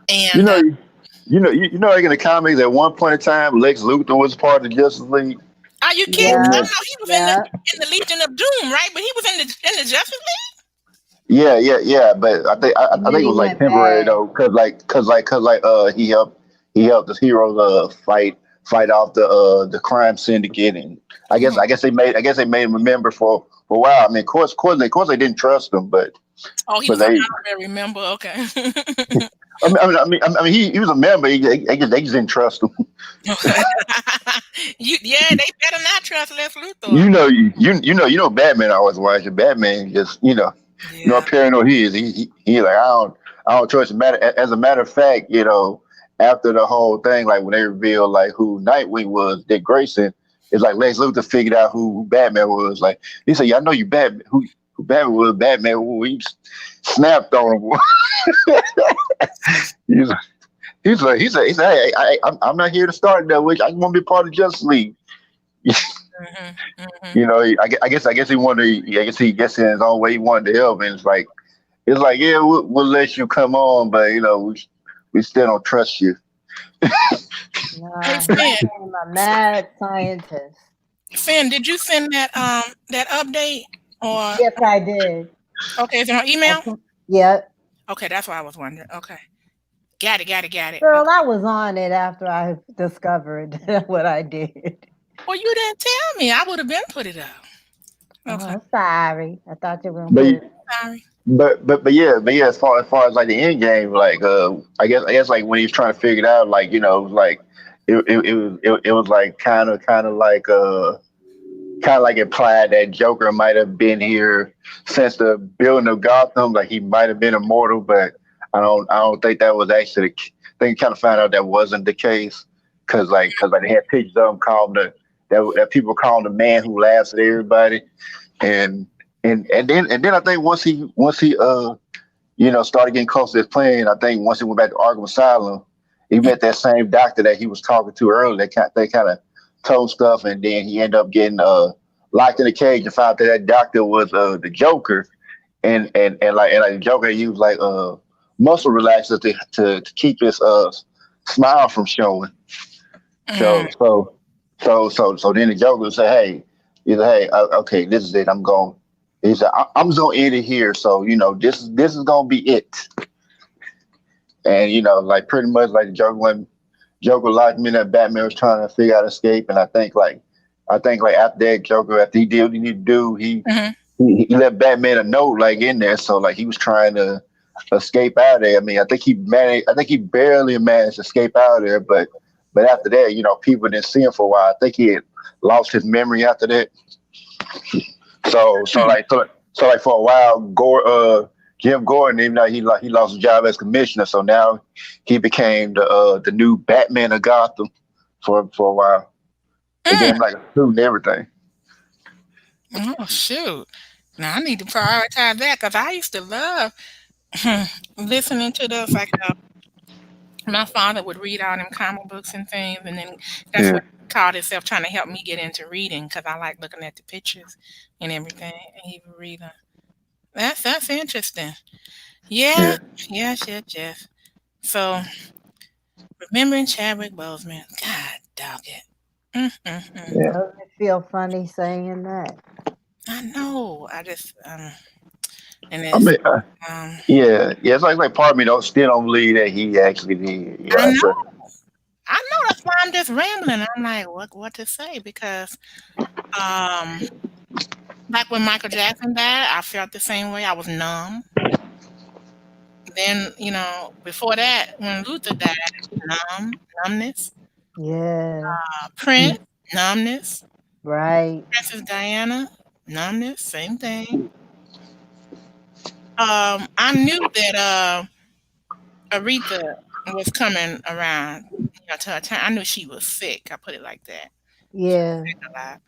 Speaker 3: You
Speaker 1: and
Speaker 3: know, like in the comics, at one point in time, Lex Luthor was part of the Justice League.
Speaker 1: are you kidding?
Speaker 3: And
Speaker 2: Yeah.
Speaker 1: I
Speaker 3: then,
Speaker 1: know he was
Speaker 2: Yeah.
Speaker 1: in the Legion of Doom, right? But he was in the Justice
Speaker 3: yeah, yeah, yeah. But
Speaker 2: And
Speaker 3: I
Speaker 2: then
Speaker 3: think it
Speaker 2: he
Speaker 3: was like
Speaker 2: went
Speaker 3: temporary
Speaker 2: bad.
Speaker 3: though, cause like he helped the heroes fight off the crime syndicate, and
Speaker 1: League.
Speaker 3: I guess they made him a member for a while. I mean, of course they didn't trust him,
Speaker 1: Oh, he
Speaker 3: but
Speaker 1: was an
Speaker 3: they.
Speaker 1: honorary member. Okay.
Speaker 3: He was a member. They just didn't trust him.
Speaker 1: Yeah, they better not trust Les Luthor.
Speaker 3: Batman always watching. Batman just how
Speaker 1: Yeah.
Speaker 3: paranoid he is. He like I don't trust him. As a matter of fact, after the whole thing, like when they revealed like who Nightwing was, Dick Grayson, it's like Lex Luthor figured out who Batman was. Like he said, "Yeah, I know you Batman. Who Batman was? Batman." He snapped on him. he's he said, "Hey, I'm not here to start that witch. I just want to be part of Justice League."
Speaker 1: Hmm. Hmm.
Speaker 3: I guess he wanted. I guess in his own way he wanted to help, and it's like yeah, we'll let you come on, but we still don't trust you.
Speaker 1: Hey
Speaker 2: Nah, he
Speaker 1: Finn,
Speaker 2: became a mad scientist.
Speaker 1: Finn, did you send that update or
Speaker 2: Yes, I did.
Speaker 1: okay? Is it on email?
Speaker 2: Okay. Yep.
Speaker 1: Okay, that's what I was wondering. Okay, got it, got it, got it.
Speaker 2: Girl,
Speaker 1: Okay.
Speaker 2: I was on it after I discovered what I did.
Speaker 1: Well, you didn't tell me. I would have been put it up. Okay,
Speaker 2: Oh, sorry. I thought you were gonna
Speaker 3: But
Speaker 2: put it.
Speaker 1: sorry.
Speaker 3: but yeah, as far as like the end game, like I guess like when he was trying to figure it out, like it was like it was like kind of like implied that Joker might have been here since the building of Gotham. Like he might have been immortal, but I don't think that was actually. I think kind of found out that wasn't the case because they had pictures of him called that people called the man who laughs at everybody, and and then I think once he started getting close to his plane, I think once he went back to Arkham Asylum, he met that same doctor that he was talking to earlier. They kind of told stuff, and then he ended up getting locked in a cage and found out that doctor was the Joker, and like the Joker used like muscle relaxers to keep his smile from showing.
Speaker 1: Mm,
Speaker 3: So then the Joker said, "Hey, okay, this is it. I'm going." He said, "I'm just gonna end it here. So this is gonna be it." And like pretty much like the Joker locked me in that Batman was trying to figure out escape, and I think like after that Joker after he did what he needed to do, he
Speaker 1: hmm.
Speaker 3: he, he left Batman a note like in there, so like he was trying to escape out of there. I mean, I think he barely managed to escape out of there, but after that, people didn't see him for a while. I think he had lost his memory after that. So like for a while, Jim Gordon, even though he lost his job as commissioner, so now he became the new Batman of Gotham for a while. They
Speaker 1: Mm.
Speaker 3: gave him like a suit and everything.
Speaker 1: Oh shoot! Now I need to prioritize that because I used to love listening to those. Like my father would read all them comic books and things, and then that's
Speaker 3: Yeah,
Speaker 1: what he called himself trying to help me get into reading because I like looking at the pictures and everything. And he would read them. That's interesting. Yeah,
Speaker 3: yeah.
Speaker 1: yes, yes, yes. So remembering Chadwick Boseman, God dog it. Mm.
Speaker 3: Yeah.
Speaker 2: Doesn't it feel funny saying that?
Speaker 1: I know. I just and
Speaker 3: I
Speaker 1: it's
Speaker 3: mean,
Speaker 1: um
Speaker 3: yeah. It's like part of me don't still don't believe that he actually did.
Speaker 1: I
Speaker 3: I
Speaker 1: know.
Speaker 3: say,
Speaker 1: I know that's why I'm just rambling. I'm like, what to say? Because um like when Michael Jackson died, I felt the same way. I was numb. Then, before that, when Luther died, numbness.
Speaker 2: Yeah.
Speaker 1: Prince, numbness.
Speaker 2: Right.
Speaker 1: Princess Diana, numbness, same thing. I knew that Aretha was coming around, to her time. I knew she was sick. I put it like that. She was
Speaker 2: Yeah.
Speaker 1: sick a lot.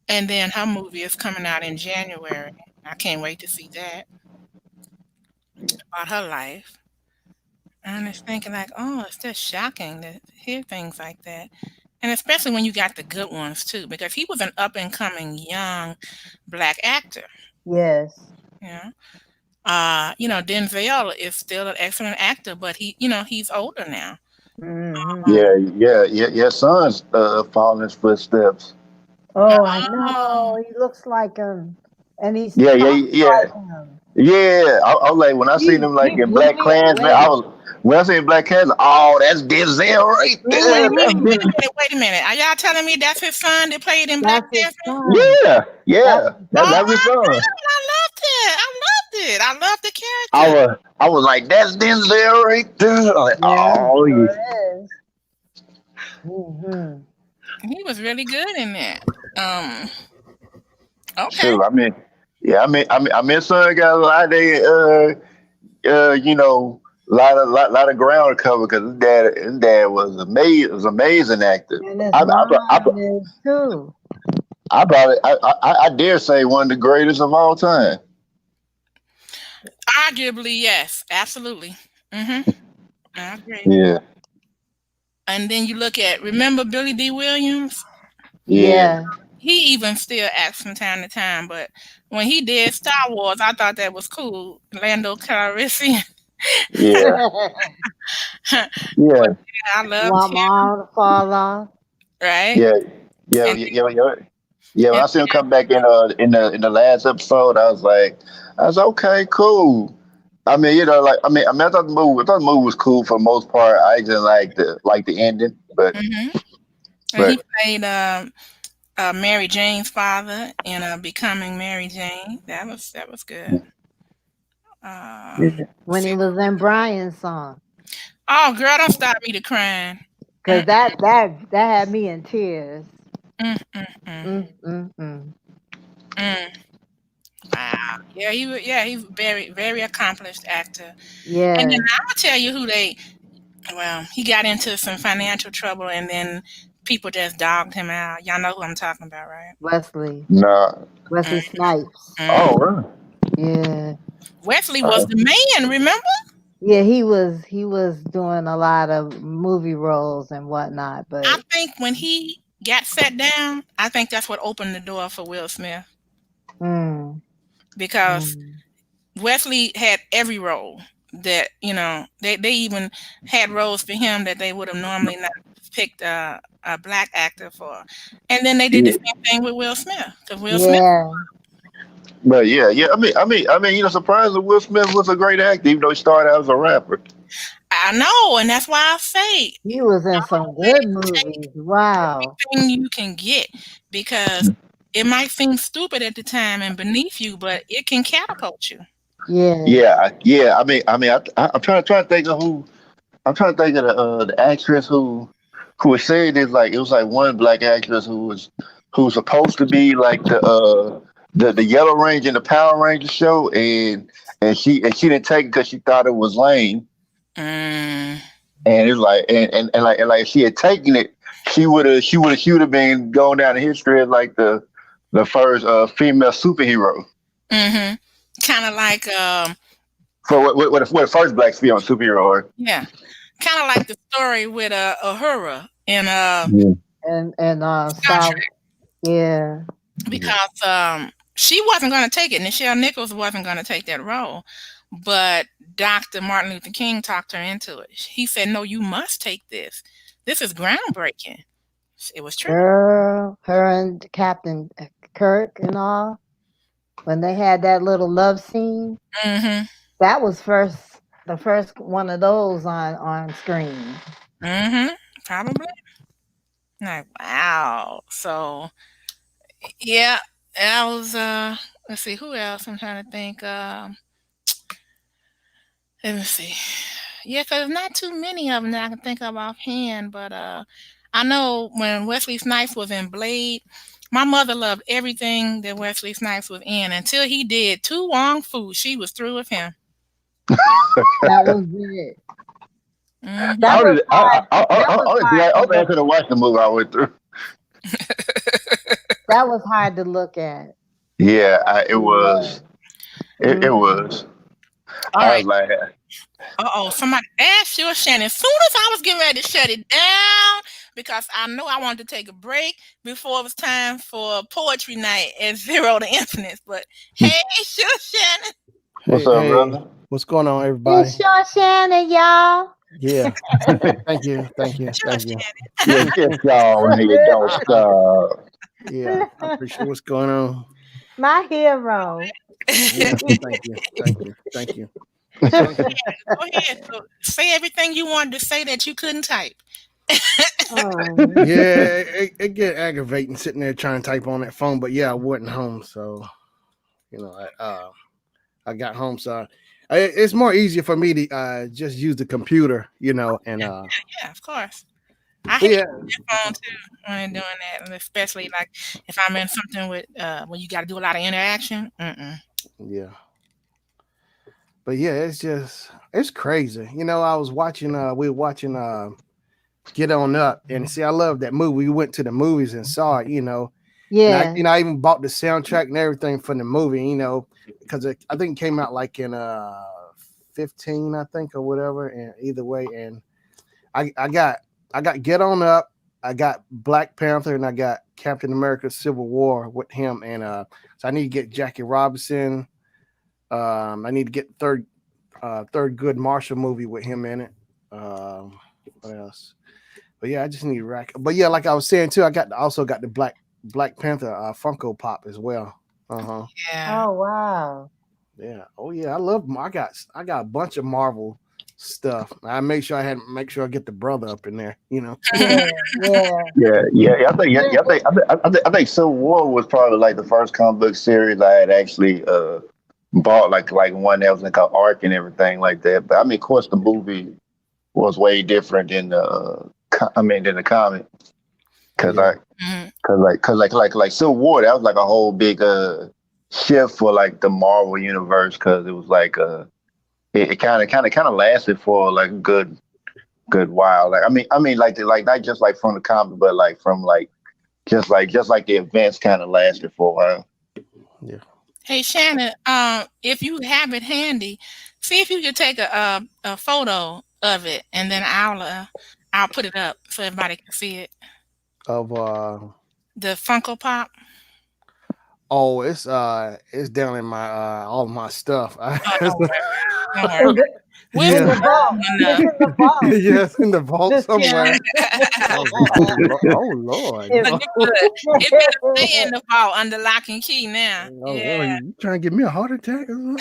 Speaker 1: And then her movie is coming out in January. I can't wait to see that about her life. And it's thinking like, oh, it's just shocking to hear things like that. And especially when you got the good ones too, because he was an up and coming young black actor.
Speaker 2: Yes.
Speaker 1: You know, Denzel is still an excellent actor, but he's older now.
Speaker 2: Hmm.
Speaker 3: Yeah, yeah. Son's following his footsteps.
Speaker 2: Oh, I
Speaker 1: Um,
Speaker 2: know. He looks like him, and he
Speaker 3: Yeah, yeah,
Speaker 2: talks
Speaker 3: yeah,
Speaker 2: like him.
Speaker 3: yeah. I was like when I seen him like
Speaker 2: He
Speaker 3: in
Speaker 2: blew
Speaker 3: Black
Speaker 2: me
Speaker 3: Klansman, I
Speaker 2: away.
Speaker 3: was when I seen Black Klansman, oh, that's Denzel right
Speaker 1: wait
Speaker 3: there.
Speaker 1: a minute,
Speaker 3: That's
Speaker 2: Hmm.
Speaker 1: wait a
Speaker 3: Den-
Speaker 1: minute, wait a minute. Are y'all telling me that's his son that played in Black
Speaker 2: That's his
Speaker 1: Panther?
Speaker 2: son.
Speaker 3: yeah,
Speaker 2: That's
Speaker 3: yeah.
Speaker 2: his
Speaker 1: Oh
Speaker 3: That's
Speaker 2: son.
Speaker 3: his
Speaker 1: my
Speaker 3: son.
Speaker 1: God, I loved it. I loved it. I loved the
Speaker 3: I
Speaker 1: character.
Speaker 3: was I was like, that's Denzel right there. I was like,
Speaker 2: Yeah,
Speaker 3: oh, yeah.
Speaker 2: sure is. Hmm.
Speaker 1: He was really good in that. Um, okay.
Speaker 3: Shoot, I mean, yeah, I mean, son got a lot of lot of ground to cover because his dad was amazing actor.
Speaker 2: And his
Speaker 3: I I I,
Speaker 2: mom is too.
Speaker 3: I probably I dare say one of the greatest of all time.
Speaker 1: Arguably, yes, absolutely. Mm-hmm. I agree.
Speaker 3: Yeah,
Speaker 1: And then you look at, remember Billy D. Williams?
Speaker 3: yeah,
Speaker 2: Yeah.
Speaker 1: He even still acts from time to time, but when he did Star Wars, I thought that was cool. Lando Calrissian.
Speaker 3: yeah,
Speaker 1: But
Speaker 3: yeah,
Speaker 1: I loved
Speaker 2: Want
Speaker 1: him,
Speaker 2: my arm to fall off.
Speaker 1: right?
Speaker 3: yeah, yeah,
Speaker 1: And,
Speaker 3: yeah, yeah, yeah. Yeah, when
Speaker 1: and
Speaker 3: I see him come back in the last episode, I was okay, cool. I mean, I thought the movie was cool for the most part. I just like the ending, but
Speaker 1: hmm and he
Speaker 3: but
Speaker 1: played Mary Jane's father in Becoming Mary Jane. That was good.
Speaker 3: yeah,
Speaker 2: When he
Speaker 1: See,
Speaker 2: was in Brian's song.
Speaker 1: oh girl, don't stop me to crying.
Speaker 2: Cause
Speaker 1: Mm,
Speaker 2: that had me in tears.
Speaker 1: mm, mm, mm,
Speaker 2: Mm.
Speaker 1: mm. Wow. Yeah, he's very, very accomplished actor. And then
Speaker 2: Yes,
Speaker 1: I'm gonna tell you who he got into some financial trouble and then people just dogged him out. Y'all know who I'm talking about, right?
Speaker 2: Wesley.
Speaker 3: no.
Speaker 1: Mm,
Speaker 2: Wesley Snipes.
Speaker 1: mm.
Speaker 3: Oh, really?
Speaker 2: Yeah.
Speaker 1: Wesley was
Speaker 3: Uh,
Speaker 1: the man, remember?
Speaker 2: Yeah, he was doing a lot of movie roles and whatnot,
Speaker 1: I
Speaker 2: but
Speaker 1: think when he got set down, I think that's what opened the door for Will Smith
Speaker 2: mm,
Speaker 1: because
Speaker 2: mm.
Speaker 1: Wesley had every role that, they even had roles for him that they would have normally not picked a black actor for. And then they did the
Speaker 3: yeah,
Speaker 1: same thing with Will Smith because Will Smith,
Speaker 2: Yeah,
Speaker 3: but yeah. I mean, surprisingly, Will Smith was a great actor, even though he started out as a rapper.
Speaker 1: I know, and that's why I say
Speaker 2: he was in some good movies. Wow.
Speaker 1: everything you can get because it might seem stupid at the time and beneath you, but it can catapult you.
Speaker 2: Yes.
Speaker 3: Yeah, yeah. I'm trying to think of who. I'm trying to think of the actress who was saying this. Like it was like one black actress who was supposed to be like the Yellow Ranger in the Power Ranger show, and she didn't take it because she thought it was lame.
Speaker 1: Mm,
Speaker 3: And it's like and like if she had taken it, she would have been going down in history as like the first female superhero.
Speaker 1: mm-hmm. Kind of like,
Speaker 3: For what the first black female superhero.
Speaker 1: yeah, kind of like the story with Uhura in
Speaker 3: Yeah.
Speaker 2: And
Speaker 1: Star
Speaker 2: South.
Speaker 1: Trek
Speaker 2: Yeah.
Speaker 1: because she wasn't going to take it. Nichelle Nichols wasn't going to take that role, but Dr. Martin Luther King talked her into it. He said, "No, you must take this. This is groundbreaking." It was true.
Speaker 2: Girl, her and Captain Kirk and all, when they had that little love scene,
Speaker 1: Mm-hmm.
Speaker 2: that was the first one of those on screen.
Speaker 1: Mm-hmm. Probably. Like, wow. So yeah, that was let's see who else I'm trying to think. Let me see. Yeah, cause not too many of them that I can think of offhand, but I know when Wesley Snipes was in Blade, my mother loved everything that Wesley Snipes was in until he did Tu Wong Fu. She was through with him.
Speaker 2: That was it.
Speaker 1: Hmm
Speaker 3: I
Speaker 2: That was
Speaker 3: only,
Speaker 2: why.
Speaker 3: I
Speaker 2: That was
Speaker 3: only,
Speaker 2: why
Speaker 3: I
Speaker 2: I
Speaker 3: only
Speaker 2: ended up.
Speaker 3: could have watched the movie I went through.
Speaker 2: That was hard to look at.
Speaker 3: Yeah, it
Speaker 2: It was.
Speaker 3: was. It
Speaker 2: Mhm.
Speaker 3: was.
Speaker 1: All
Speaker 3: I
Speaker 1: right.
Speaker 3: was like,
Speaker 1: Somebody asked you, Shannon. As soon as I was getting ready to shut it down, because I know I wanted to take a break before it was time for poetry night at Zero to Infinite. But hey, sure, Shannon.
Speaker 3: "What's
Speaker 4: Hey,
Speaker 3: up,
Speaker 4: hey,
Speaker 3: brother?"
Speaker 4: what's going on, everybody?
Speaker 2: It's your Shannon, y'all.
Speaker 4: Yeah, thank you, thank you,
Speaker 1: Sure,
Speaker 4: thank you.
Speaker 3: Yes,
Speaker 1: Shannon.
Speaker 3: yes, y'all, and you don't
Speaker 4: I,
Speaker 3: stop.
Speaker 4: yeah, I appreciate what's going on.
Speaker 2: My hero.
Speaker 4: Yeah, thank you, thank you, thank you.
Speaker 1: So go ahead. So say everything you wanted to say that you couldn't type.
Speaker 2: Oh.
Speaker 4: Yeah, it get aggravating sitting there trying to type on that phone, but yeah, I wasn't home, so you know, I got home, so it's more easier for me to just use the computer, and
Speaker 1: Yeah, of course. I
Speaker 4: but
Speaker 1: hate
Speaker 4: yeah,
Speaker 1: your phone too when I'm doing that, and especially like if I'm in something with when you got to do a lot of interaction. Mm-mm.
Speaker 4: yeah, but yeah, it's crazy. I was watching, we were watching Get On Up, and see, I love that movie. We went to the movies and saw it, and I,
Speaker 2: Yeah.
Speaker 4: I even bought the soundtrack and everything from the movie, because I think it came out like in 15, I think, or whatever. And either way, and I got Get On Up, I got Black Panther, and I got Captain America: Civil War with him, and so I need to get Jackie Robinson. I need to get third good Marshall movie with him in it. What else? But yeah, I just need to rack. But yeah, like I was saying too, also got the Black Panther Funko Pop as well. Uh-huh.
Speaker 1: Yeah.
Speaker 2: Oh wow.
Speaker 4: Yeah. Oh yeah, I love. I got a bunch of Marvel stuff. I make sure I get the brother up in there.
Speaker 2: Yeah. Yeah.
Speaker 3: Yeah. I think Civil War was probably like the first comic book series I had actually bought, like one that was like an arc and everything like that. But I mean, of course, the movie was way different than than the comic, because
Speaker 4: Yeah.
Speaker 3: I cause like Civil War, that was like a whole big shift for like the Marvel universe, because it was like it kind of lasted for like a good while. Like I mean like not just like from the comic, but like from like just like the events kind of lasted for a while.
Speaker 4: Yeah.
Speaker 1: Hey Shannon, if you have it handy, see if you could take a photo of it, and then I'll put it up so everybody can see it.
Speaker 4: Of
Speaker 1: The Funko Pop.
Speaker 4: oh, it's down in my all of my stuff.
Speaker 1: Oh, don't worry, don't worry. We'll
Speaker 2: In
Speaker 4: Yeah.
Speaker 2: the
Speaker 1: find
Speaker 2: vault.
Speaker 1: one
Speaker 2: It's
Speaker 1: enough.
Speaker 2: in the vault.
Speaker 4: Yes, in the vault
Speaker 2: Just
Speaker 4: somewhere.
Speaker 2: kidding.
Speaker 4: Oh Lord.
Speaker 1: Look,
Speaker 2: It-
Speaker 1: it good. It better stay in the vault under lock and key now.
Speaker 4: Oh
Speaker 1: Yeah.
Speaker 4: Lord, you trying to give me a heart attack or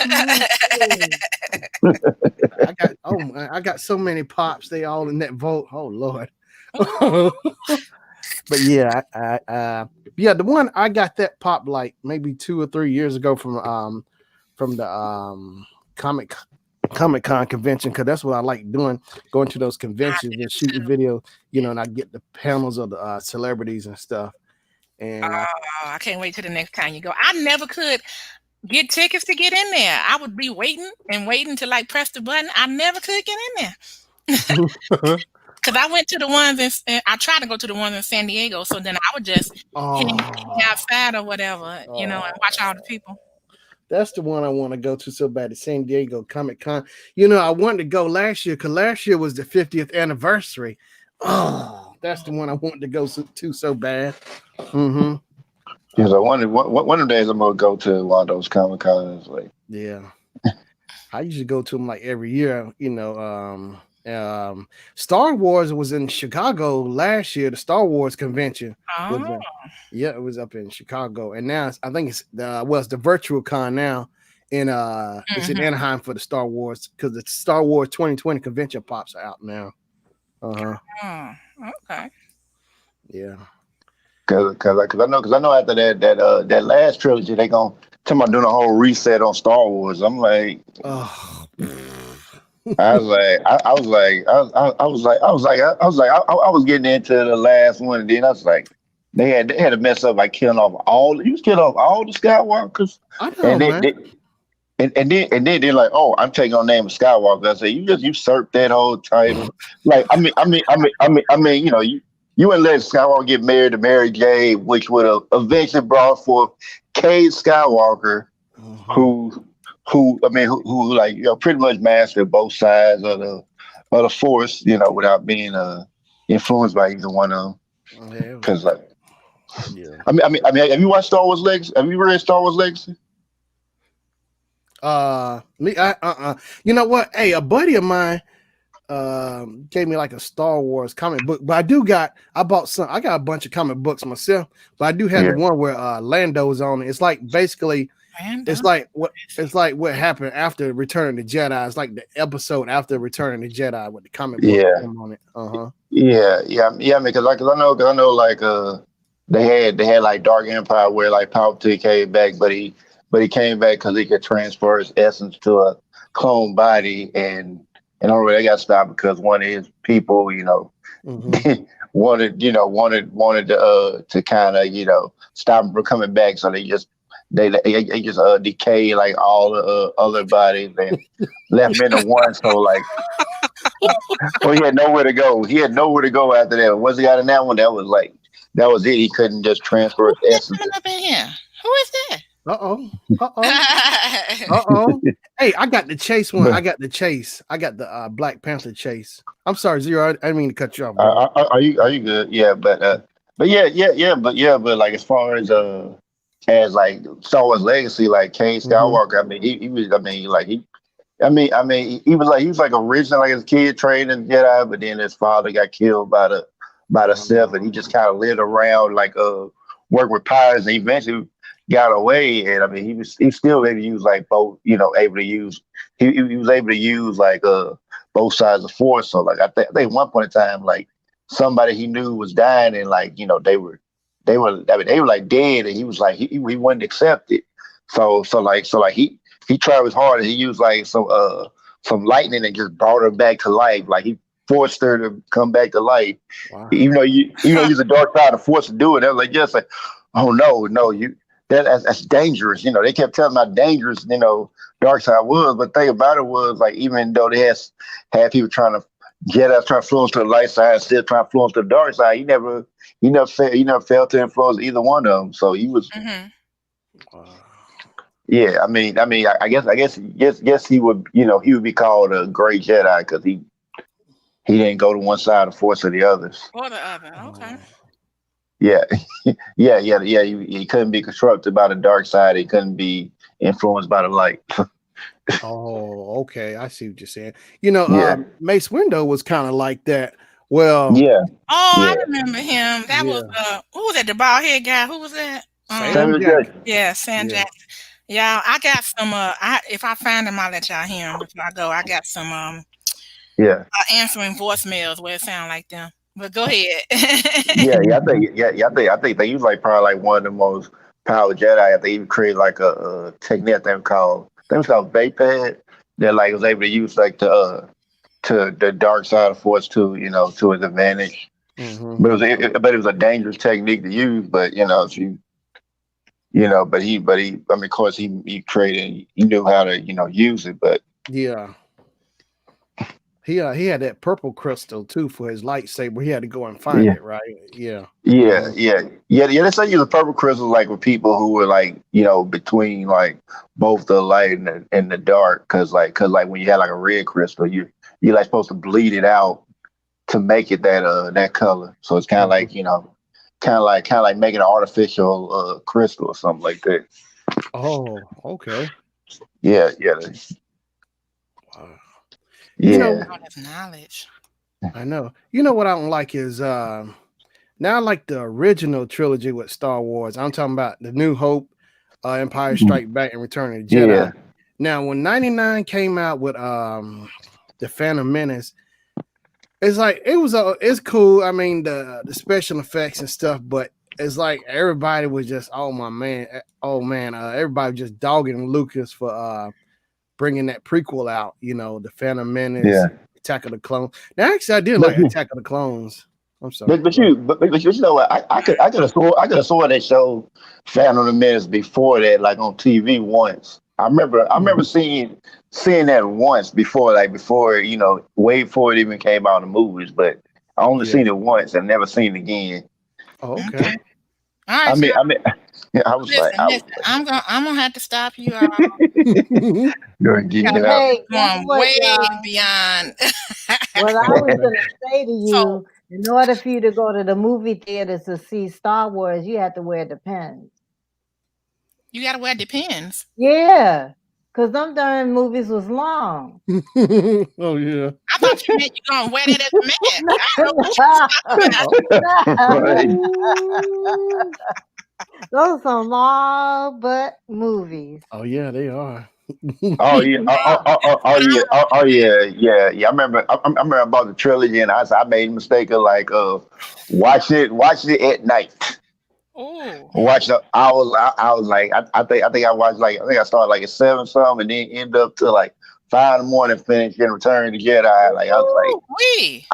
Speaker 4: something? I got so many pops. They all in that vault. Oh Lord. But yeah, yeah, the one I got that pop like maybe 2 or 3 years ago from the Comic Con convention, because that's what I like doing, going to those conventions and shooting video, and I get the panels of the celebrities and stuff. And
Speaker 1: Oh, I can't wait till the next time you go. I never could get tickets to get in there. I would be waiting and waiting to like press the button. I never could get in there because I went to the ones I tried to go to the ones in San Diego. So then I would just hang
Speaker 4: oh,
Speaker 1: outside or whatever, and watch all the people.
Speaker 4: that's the one I want to go to so bad, the San Diego Comic Con. I wanted to go last year because last year was the 50th anniversary. Oh, that's the one I wanted to go to so bad. Mm-hmm.
Speaker 3: Because I wonder one of the days I'm gonna go to one of those Comic Cons. Like,
Speaker 4: Yeah. I usually go to them like every year. Star Wars was in Chicago last year. The Star Wars convention was
Speaker 1: Oh,
Speaker 4: it was up in Chicago, and now I think it's the virtual con now, and it's in Anaheim for the Star Wars, because the Star Wars 2020 convention pops are out now.
Speaker 1: Okay.
Speaker 4: Yeah.
Speaker 3: Cause I know after that last trilogy they gonna talking about doing a whole reset on Star Wars. I'm like,
Speaker 4: Oh.
Speaker 3: I was like, I was getting into the last one, and then I was like, they had to mess up by killing off all the Skywalkers,
Speaker 4: I know,
Speaker 3: and they,
Speaker 4: man.
Speaker 3: they and then they're like, oh, I'm taking on the name of Skywalker. I said, you just usurped that whole title. Like, I mean, you wouldn't let Skywalker get married to Mary Jade, which would have eventually brought forth Cade Skywalker,
Speaker 4: Mhm.
Speaker 3: who I mean, who like pretty much mastered both sides of the Force, without being influenced by either one of them.
Speaker 4: Yeah,
Speaker 3: Because like,
Speaker 4: yeah.
Speaker 3: have you watched Star Wars Legacy? Have you read Star Wars Legacy?
Speaker 4: Me, you know what? Hey, a buddy of mine gave me like a Star Wars comic book, but I bought some. I got a bunch of comic books myself, but I do have
Speaker 3: Yeah,
Speaker 4: the one where Lando's on it. It's like basically,
Speaker 1: Random.
Speaker 4: it's like what happened after Return of the Jedi. It's like the episode after Return of the Jedi with the comic book
Speaker 3: yeah,
Speaker 4: on it. Uh-huh.
Speaker 3: yeah. I mean, cause I know, like they had like Dark Empire where like Palpatine came back, but he came back because he could transfer his essence to a clone body, and only they got stopped because one of his people,
Speaker 4: Mm-hmm.
Speaker 3: wanted to kind of stop him from coming back, so they just decayed like all the other bodies and left him into one. So like, well, he had nowhere to go. He had nowhere to go after that. Once he got in that one, that was it. He couldn't just transfer
Speaker 1: Who's
Speaker 3: his
Speaker 1: that
Speaker 3: essence.
Speaker 1: coming up in here? Who is that?
Speaker 4: Uh-oh. Uh-oh. Uh-oh. Hey, I got the chase one. I got the chase. I got the Black Panther chase. I'm sorry, Zero. I didn't mean to cut you off, bro.
Speaker 3: Are you good? Yeah, but but like as like Star Wars Legacy, like Kane
Speaker 4: Mm-hmm.
Speaker 3: Skywalker. I mean, he was. I mean, like he was like original like as a kid training Jedi, but then his father got killed by the Sith, and he just kind of lived around like work with pirates, and eventually got away. And I mean, he still able to use like both, able to use he was able to use like both sides of the force. So like I think at one point in time, like somebody he knew was dying, and like they were like dead, and he was like he wouldn't accept it. So he tried his hardest. He used like some lightning and just brought her back to life. Like he forced her to come back to life,
Speaker 4: Wow.
Speaker 3: even though use the dark side of force to do it. They were like, just like, oh no, that's dangerous. They kept telling me how dangerous dark side was. But the thing about it was like, even though they had people trying to Jedi trying to influence to the light side, still trying to influence to the dark side, he never failed to influence either one of them. So he was.
Speaker 1: Mm-hmm.
Speaker 4: Wow.
Speaker 3: Yeah, I guess he would, he would be called a great Jedi because he didn't go to one side of the force or the others.
Speaker 1: Or the other. Okay.
Speaker 4: Oh.
Speaker 3: Yeah, yeah. He couldn't be constructed by the dark side. He couldn't be influenced by the light.
Speaker 4: Oh, okay. I see what you're saying.
Speaker 3: Yeah,
Speaker 4: Mace Windu was kind of like that. Well,
Speaker 3: yeah,
Speaker 1: Oh, I
Speaker 3: yeah.
Speaker 1: remember him. That was
Speaker 4: yeah.
Speaker 1: who was that? The bald head guy. Who was that?
Speaker 4: Sam
Speaker 3: Samuel
Speaker 4: Jackson.
Speaker 3: Jackson.
Speaker 1: Yeah, Sam
Speaker 4: Yeah.
Speaker 1: Jackson. Yeah, I got some. If I find him, I'll let y'all hear him before I go. I got some
Speaker 3: Yeah,
Speaker 1: answering voicemails where it sound like them. But go ahead.
Speaker 3: yeah. I think they use like probably like one of the most powerful Jedi. I think even created like a technique they was called Vapad that like was able to use like to the dark side of force to his advantage.
Speaker 4: Hmm.
Speaker 3: But it was a dangerous technique to use. But if but he, I mean, of course, he created, he knew how to, use it. But
Speaker 4: Yeah. He had that purple crystal too for his lightsaber. He had to go and find
Speaker 3: yeah,
Speaker 4: it, right? Yeah.
Speaker 3: yeah,
Speaker 4: Hmm.
Speaker 3: yeah. They say use a purple crystal like with people who were like, between like both the light and the dark, cause like when you had like a red crystal, you're like supposed to bleed it out to make it that color. So it's kind of
Speaker 4: Hmm.
Speaker 3: like kind of like making an artificial crystal or something like that.
Speaker 4: Oh, okay.
Speaker 3: Yeah, yeah,
Speaker 4: Wow. You
Speaker 1: That's
Speaker 4: know,
Speaker 3: yeah,
Speaker 1: all his knowledge.
Speaker 4: I know. You know what I don't like is now I like the original trilogy with Star Wars. I'm talking about the New Hope, Empire Strike Back, and Return of the
Speaker 3: yeah,
Speaker 4: Jedi. Now, when 99 came out with the Phantom Menace, it's like it's cool. I mean, the special effects and stuff, but it's like everybody was just everybody was just dogging Lucas for bringing that prequel out. The Phantom Menace,
Speaker 3: yeah.
Speaker 4: Attack of the Clones. Now, actually, I did
Speaker 3: But
Speaker 4: like Attack of the Clones. I'm sorry.
Speaker 3: but but
Speaker 4: Go ahead.
Speaker 3: you but you know what? I could have saw that show Phantom of the Menace before that, like on TV once. I remember seeing that once before, like before way before it even came out in the movies. But I only
Speaker 4: Yeah.
Speaker 3: seen it once and never seen it again.
Speaker 4: Oh,
Speaker 5: Okay.
Speaker 4: okay.
Speaker 5: All right, y'all.
Speaker 3: I was like,
Speaker 5: Listen. I'm gonna have to stop you all.
Speaker 3: you're getting it
Speaker 5: Y'all
Speaker 3: out.
Speaker 2: Hey, guess
Speaker 5: going
Speaker 2: what,
Speaker 5: way
Speaker 2: y'all?
Speaker 5: beyond.
Speaker 2: What I was gonna say to
Speaker 5: So
Speaker 2: you, in order for you to go to the movie theaters to see Star Wars, you have to wear the pins.
Speaker 5: you gotta wear Depends.
Speaker 2: Yeah, because them darn movies was long.
Speaker 4: Oh yeah.
Speaker 5: I thought you meant you gonna wear that as a mask. I don't know what you was talking about.
Speaker 3: Right.
Speaker 2: Those some long butt movies.
Speaker 4: Oh yeah, they are.
Speaker 3: Oh yeah, yeah. I remember. I remember about the trilogy, and I made a mistake of like watching it at night.
Speaker 5: Oh,
Speaker 3: Watching, I was like, I think I watched like I think I started like at 7 something, and then end up to like 5 in the morning, finish and Return of the Jedi. Like I was like,
Speaker 5: wee.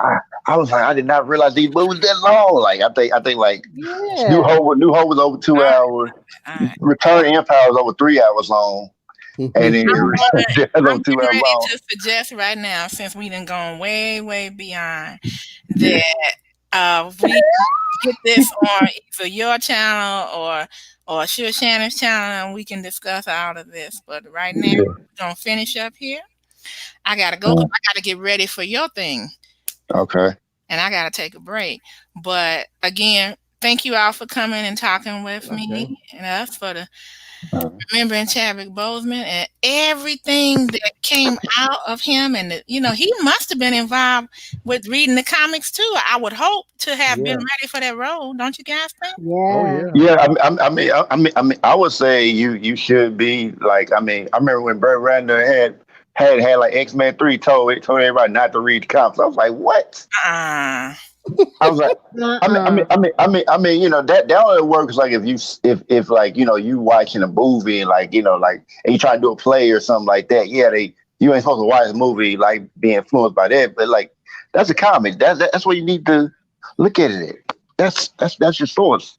Speaker 3: I was like, I did not realize these movies that long. Like I think like
Speaker 2: Yeah.
Speaker 3: New Hope was over 2 hours.
Speaker 5: All right.
Speaker 3: Return of the Empire was over 3 hours long, and then Jedi was over
Speaker 5: I'm
Speaker 3: two
Speaker 5: getting
Speaker 3: hours
Speaker 5: ready
Speaker 3: long.
Speaker 5: to suggest right now, since we done gone way, way beyond that, we put this on either your channel or Sure Shannon's channel, and we can discuss all of this. But right now,
Speaker 3: Yeah.
Speaker 5: we're gonna finish up here. I gotta go because I gotta get ready for your thing,
Speaker 3: Okay.
Speaker 5: and I gotta take a break. But again, thank you all for coming and talking with me and us for the remembering Chadwick Boseman and everything that came out of him, and he must have been involved with reading the comics too. I would hope to have been
Speaker 4: Yeah.
Speaker 5: ready for that role. Don't you guys think?
Speaker 4: Oh
Speaker 2: Yeah.
Speaker 4: yeah.
Speaker 3: Yeah, I would say you should be like. I mean, I remember when Burt Ratner had like X-Men 3 told everybody not to read the comics. I was like, what?
Speaker 5: Uh,
Speaker 3: I was like,
Speaker 2: Uh-uh.
Speaker 3: that only works like if like you watching a movie and like like and you try to do a play or something like that. Yeah, you ain't supposed to watch a movie like being influenced by that, but like that's a comic. That's what you need to look at it. That's your source.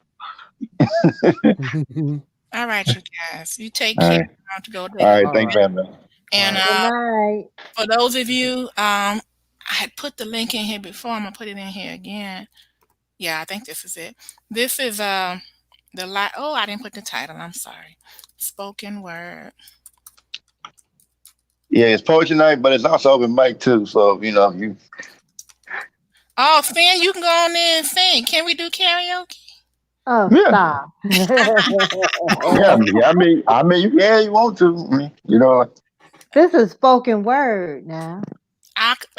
Speaker 5: all right, you guys. You take
Speaker 3: All
Speaker 5: care.
Speaker 3: right,
Speaker 5: I have to go
Speaker 3: all
Speaker 5: there.
Speaker 3: right. Thanks, man.
Speaker 5: And
Speaker 2: Good night.
Speaker 5: for those of you, I had put the link in here before. I'm gonna put it in here again. Yeah, I think this is it. This is the Oh, I didn't put the title. I'm sorry. Spoken word.
Speaker 3: Yeah, it's poetry night, but it's also open mic too. So if you
Speaker 5: Oh, Finn, you can go on there and sing. Can we do karaoke?
Speaker 2: Oh,
Speaker 3: yeah
Speaker 2: stop.
Speaker 3: you want to.
Speaker 2: This is spoken word now.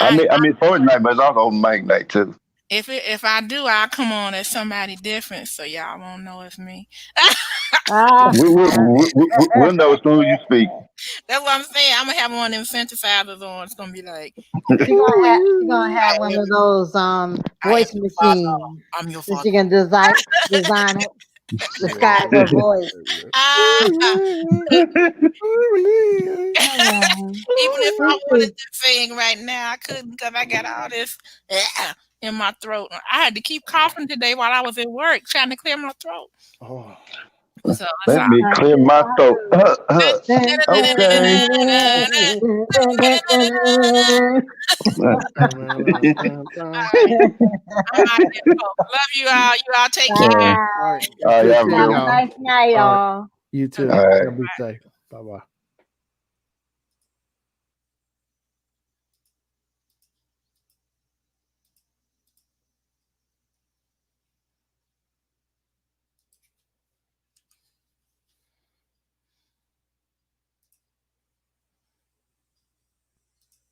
Speaker 3: It's poetry night, but it's also open mic night too.
Speaker 5: If I do, I'll come on as somebody different, so y'all won't know it's me.
Speaker 2: Ah.
Speaker 3: We'll know as soon as you speak.
Speaker 5: That's what I'm saying. I'm gonna have one of them synthesizers on. It's gonna be like,
Speaker 2: She gonna have one of those
Speaker 5: I
Speaker 2: voice
Speaker 5: am your father.
Speaker 2: machines
Speaker 5: I'm your
Speaker 2: so
Speaker 5: father.
Speaker 2: she can design disguise her voice.
Speaker 5: Ah,
Speaker 2: Oh,
Speaker 5: even if I
Speaker 2: this is
Speaker 5: wanted to sing right now, I couldn't because I got all this in my throat. I had to keep coughing today while I was at work trying to clear my throat.
Speaker 4: Oh.
Speaker 5: So it's
Speaker 3: Let me clear my throat. Okay.
Speaker 5: I'm out of here, folks. Love you all. You all take care.
Speaker 2: Bye.
Speaker 4: All right.
Speaker 3: All right,
Speaker 4: Take
Speaker 3: have a
Speaker 4: care,
Speaker 3: good
Speaker 2: Have a
Speaker 3: one.
Speaker 4: y'all.
Speaker 2: nice night,
Speaker 4: All right.
Speaker 2: y'all.
Speaker 4: You too.
Speaker 3: All right.
Speaker 4: Y'all be safe. Bye bye.